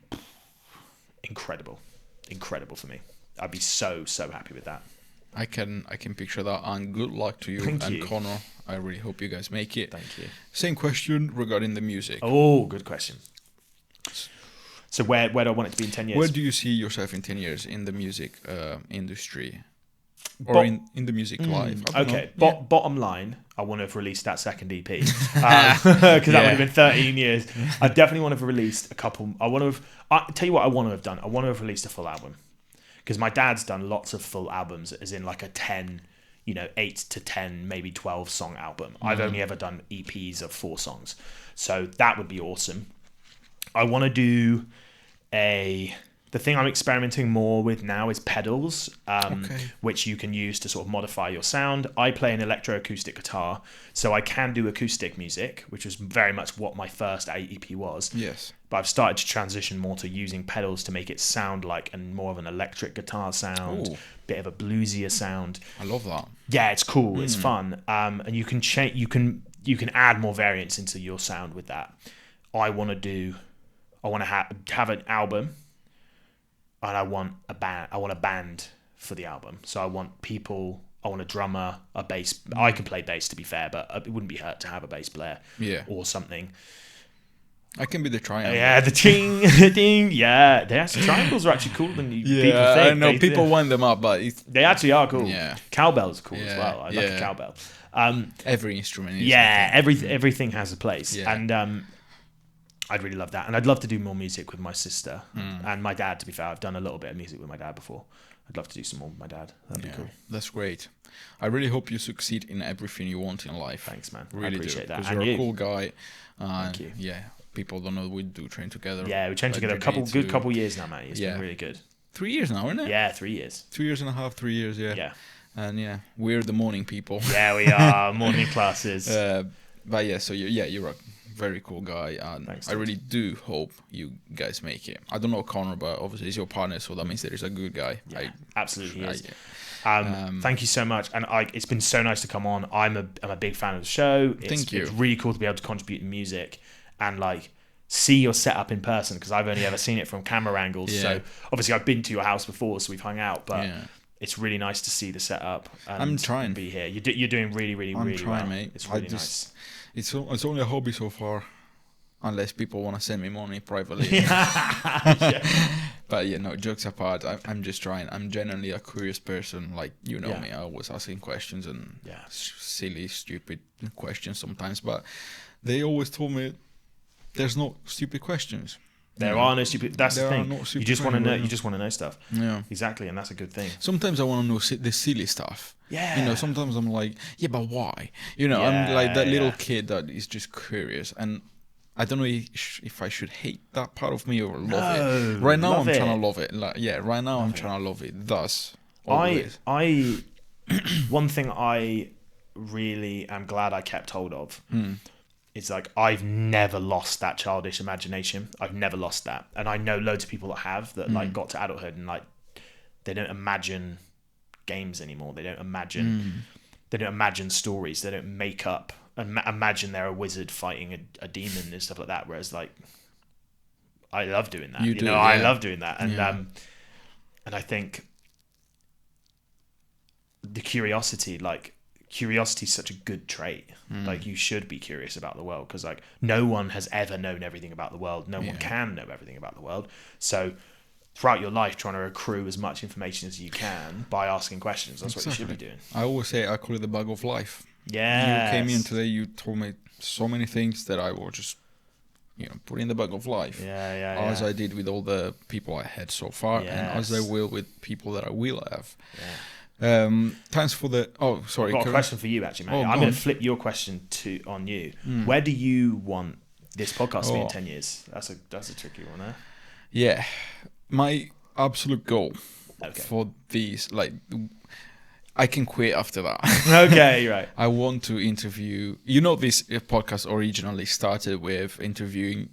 incredible for me. I'd be so happy with that. I can picture that, and good luck to you. Thank and you. Connor. I really hope you guys make it. Thank you. Same question regarding the music. Oh, good question. So where do I want it to be in 10 years? Where do you see yourself in 10 years in the music industry? Or in the music life? Okay, bottom line, I want to have released that second EP. Because that would have been 13 years. I definitely want to have released a couple. I'll tell you what I want to have done. I want to have released a full album. Because my dad's done lots of full albums, as in like a 10, 8 to 10, maybe 12 song album. I've only ever done EPs of 4 songs. So that would be awesome. I want to do the thing I'm experimenting more with now is pedals, which you can use to sort of modify your sound. I play an electroacoustic guitar, so I can do acoustic music, which was very much what my first EP was. Yes. But I've started to transition more to using pedals to make it sound like more of an electric guitar sound, bit of a bluesier sound. I love that. Yeah, it's cool. It's fun. And you can change. You can add more variants into your sound with that. I want to have an album. And I want a band. I want a band for the album. So I want a drummer, a bass. I can play bass, to be fair, but it wouldn't be hurt to have a bass player, or something. I can be the triangle. Yeah, the ding. Yeah, triangles are actually cooler than people think. I know people wind them up, but they actually are cool. Yeah, cowbells are cool as well. I like a cowbell. Every instrument. Everything has a place, and I'd really love that. And I'd love to do more music with my sister and my dad, to be fair. I've done a little bit of music with my dad before. I'd love to do some more with my dad. That'd be cool. That's great. I really hope you succeed in everything you want in life. Thanks, man. Really I appreciate that. Because you're a cool guy. Thank you. Yeah, people don't know we do train together. Yeah, we trained together a couple years now, mate. It's been really good. 3 years now, isn't it? Yeah, 3 years. 2 years and a half, 3 years, yeah. Yeah. And we're the morning people. Yeah, we are. Morning classes. But yeah, so you're a very cool guy, and thanks, I really do hope you guys make it. I don't know Connor, but obviously he's your partner, so that means that he's a good guy. Yeah, absolutely he is. Thank you so much, and it's been so nice to come on. I'm a big fan of the show. Thank you. It's really cool to be able to contribute to music and see your setup in person, because I've only ever seen it from camera angles. Yeah. So obviously I've been to your house before, so we've hung out, but it's really nice to see the setup. And I'm trying to be here. You're doing really, really, really well, mate. It's really nice. It's only a hobby so far, unless people want to send me money privately. But jokes apart, I'm just trying. I'm genuinely a curious person, me. I always asking questions and silly, stupid questions sometimes. But they always told me there's no stupid questions. There are no stupid. That's the thing. You just want to know. You just want to know stuff. Yeah, exactly, and that's a good thing. Sometimes I want to know the silly stuff. Yeah. Sometimes I'm like, but why? I'm like that little kid that is just curious, and I don't know if I should hate that part of me or love it. Right now, I'm trying to love it. Right now, I'm trying to love it. Thus, always. One thing I really am glad I kept hold of. It's I've never lost that childish imagination. I've never lost that. And I know loads of people that have, that got to adulthood and they don't imagine games anymore. They don't imagine stories. They don't make up and imagine they're a wizard fighting a demon and stuff like that. Whereas I love doing that. I love doing that. And and I think the curiosity is such a good trait. You should be curious about the world, because no one has ever known everything about the world. No one can know everything about the world. So throughout your life, trying to accrue as much information as you can by asking questions. That's what you should be doing. I always say I call it the bug of life. Yeah. You came in today, you told me so many things that I will just put in the bug of life. As I did with all the people I had so far, and as I will with people that I will have. Thanks for the. Oh, sorry. I've got a question for you, actually, mate. I'm going to flip your question on you. Where do you want this podcast to be in 10 years? That's a tricky one, huh? Yeah, my absolute goal for these, I can quit after that. Okay, right. I want to interview. This podcast originally started with interviewing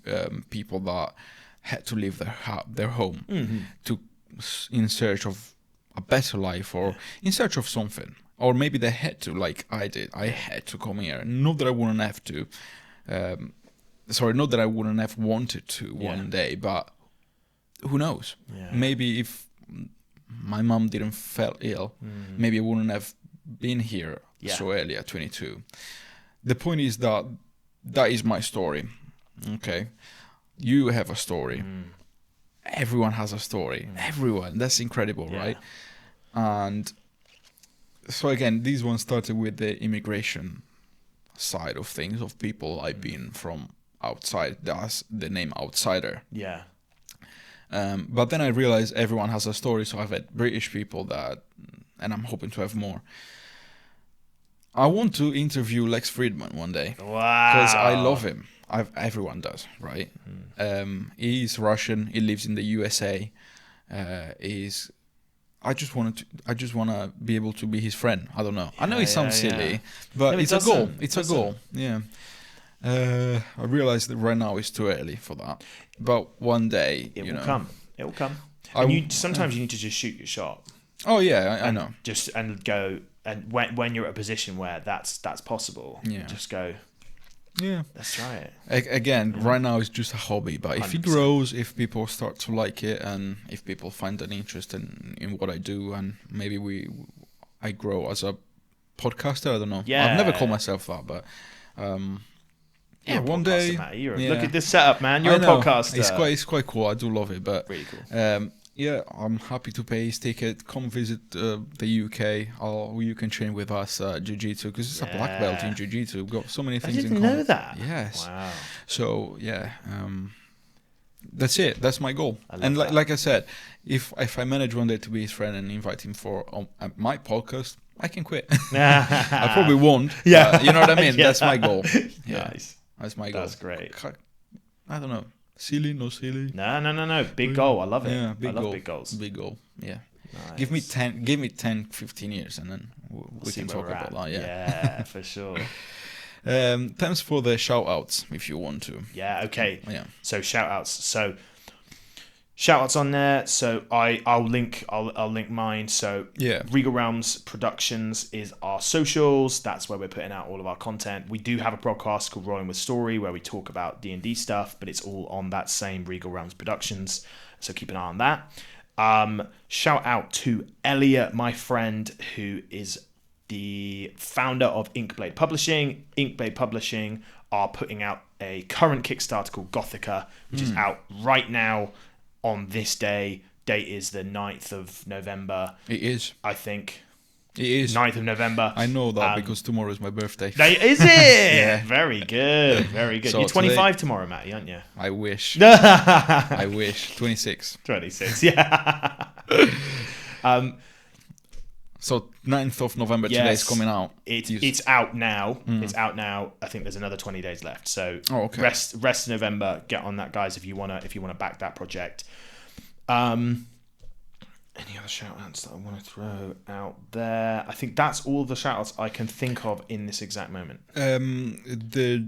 people that had to leave their home in search of a better life, or in search of something, or maybe they had to, like I did. I had to come here. Not that I wouldn't have to. Not that I wouldn't have wanted to one day, but who knows? Maybe if my mom didn't fell ill, maybe I wouldn't have been here so early at 22. The point is that is my story. Okay, you have a story. Everyone has a story. Everyone. That's incredible, right? And so again, this one started with the immigration side of things, of people I've been from outside. That's the name outsider. Yeah. But then I realized everyone has a story. So I've had British people and I'm hoping to have more. I want to interview Lex Friedman one day. Wow. Because I love him. Everyone does, right? He's Russian. He lives in the USA. I just want to be able to be his friend. I don't know. I know it sounds silly, but it's a goal. It's a goal. Yeah. I realize that right now it's too early for that, but one day it will come. It will come. And sometimes you need to just shoot your shot. Oh yeah, I know. And go, and when you're at a position where that's possible, just go. Yeah, let's try it. Again, right now it's just a hobby, but 100%. If it grows, if people start to like it, and if people find an interest in what I do, and maybe I grow as a podcaster, I don't know. I've never called myself that, but one day. Look at this setup, man. You're a podcaster. It's quite cool. I do love it, but really cool. I'm happy to pay his ticket. Come visit the UK. You can train with us jiu-jitsu, because it's a black belt in jiu-jitsu. We've got so many things in common. I didn't know that. Yes. Wow. So that's it. That's my goal. And like I said, if I manage one day to be his friend and invite him for my podcast, I can quit. I probably won't. Yeah. You know what I mean? That's my goal. Yeah. Nice. That's my goal. That's great. I don't know. Silly, no silly. No. Big goal. I love it. Yeah, I love big goals. Big goal. Yeah. Nice. Give me 10, 15 years, and then we can talk about that. Yeah, for sure. Thanks for the shout outs if you want to. Yeah, okay. Yeah. So shout outs. Shout outs on there. So I'll link mine. So Regal Realms Productions is our socials. That's where we're putting out all of our content. We do have a podcast called Rolling with Story where we talk about D&D stuff, but it's all on that same Regal Realms Productions. So keep an eye on that. Shout out to Elliot, my friend, who is the founder of Inkblade Publishing. Inkblade Publishing are putting out a current Kickstarter called Gothica, which is out right now. On this day is the 9th of November. It is. I think. It is. 9th of November. I know that because tomorrow is my birthday. Is it? Yeah. Very good. Very good. So you're 25 tomorrow, Matty, aren't you? I wish. I wish. 26. 26, yeah. So 9th of November today is coming out. It's out now. It's out now. I think there's another 20 days left. So rest of November, get on that, guys, if you wanna back that project. Any other shout outs that I want to throw out there? I think that's all the shout outs I can think of in this exact moment. The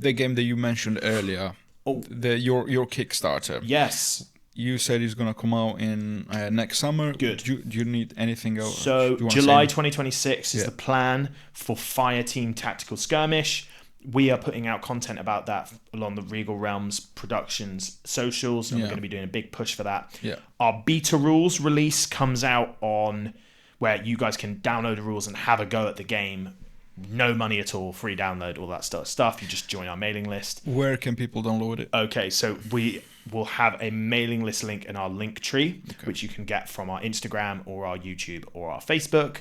game that you mentioned earlier. Your Kickstarter. Yes. You said it's going to come out in next summer. Good. Do you need anything else? So July 2026 is the plan for Fireteam Tactical Skirmish. We are putting out content about that along the Regal Realms Productions socials, and we're going to be doing a big push for that. Yeah. Our beta rules release comes out on where you guys can download the rules and have a go at the game. No money at all, free download, all that stuff. You just join our mailing list. Where can people download it? Okay, so we will have a mailing list link in our link tree, which you can get from our Instagram or our YouTube or our Facebook.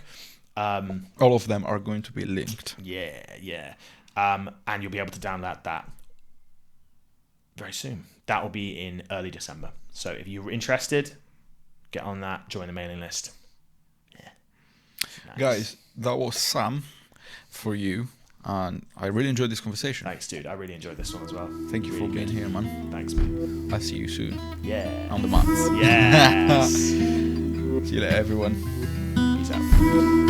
All of them are going to be linked. Yeah. And you'll be able to download that very soon. That will be in early December. So if you're interested, get on that, join the mailing list. Yeah. Nice. Guys, that was Sam for you, and I really enjoyed this conversation. Thanks, dude. I really enjoyed this one as well. Thank you for being here, man. Thanks, man. I'll see you soon. Yeah. On the mats. Yes. See you later, everyone. Peace out.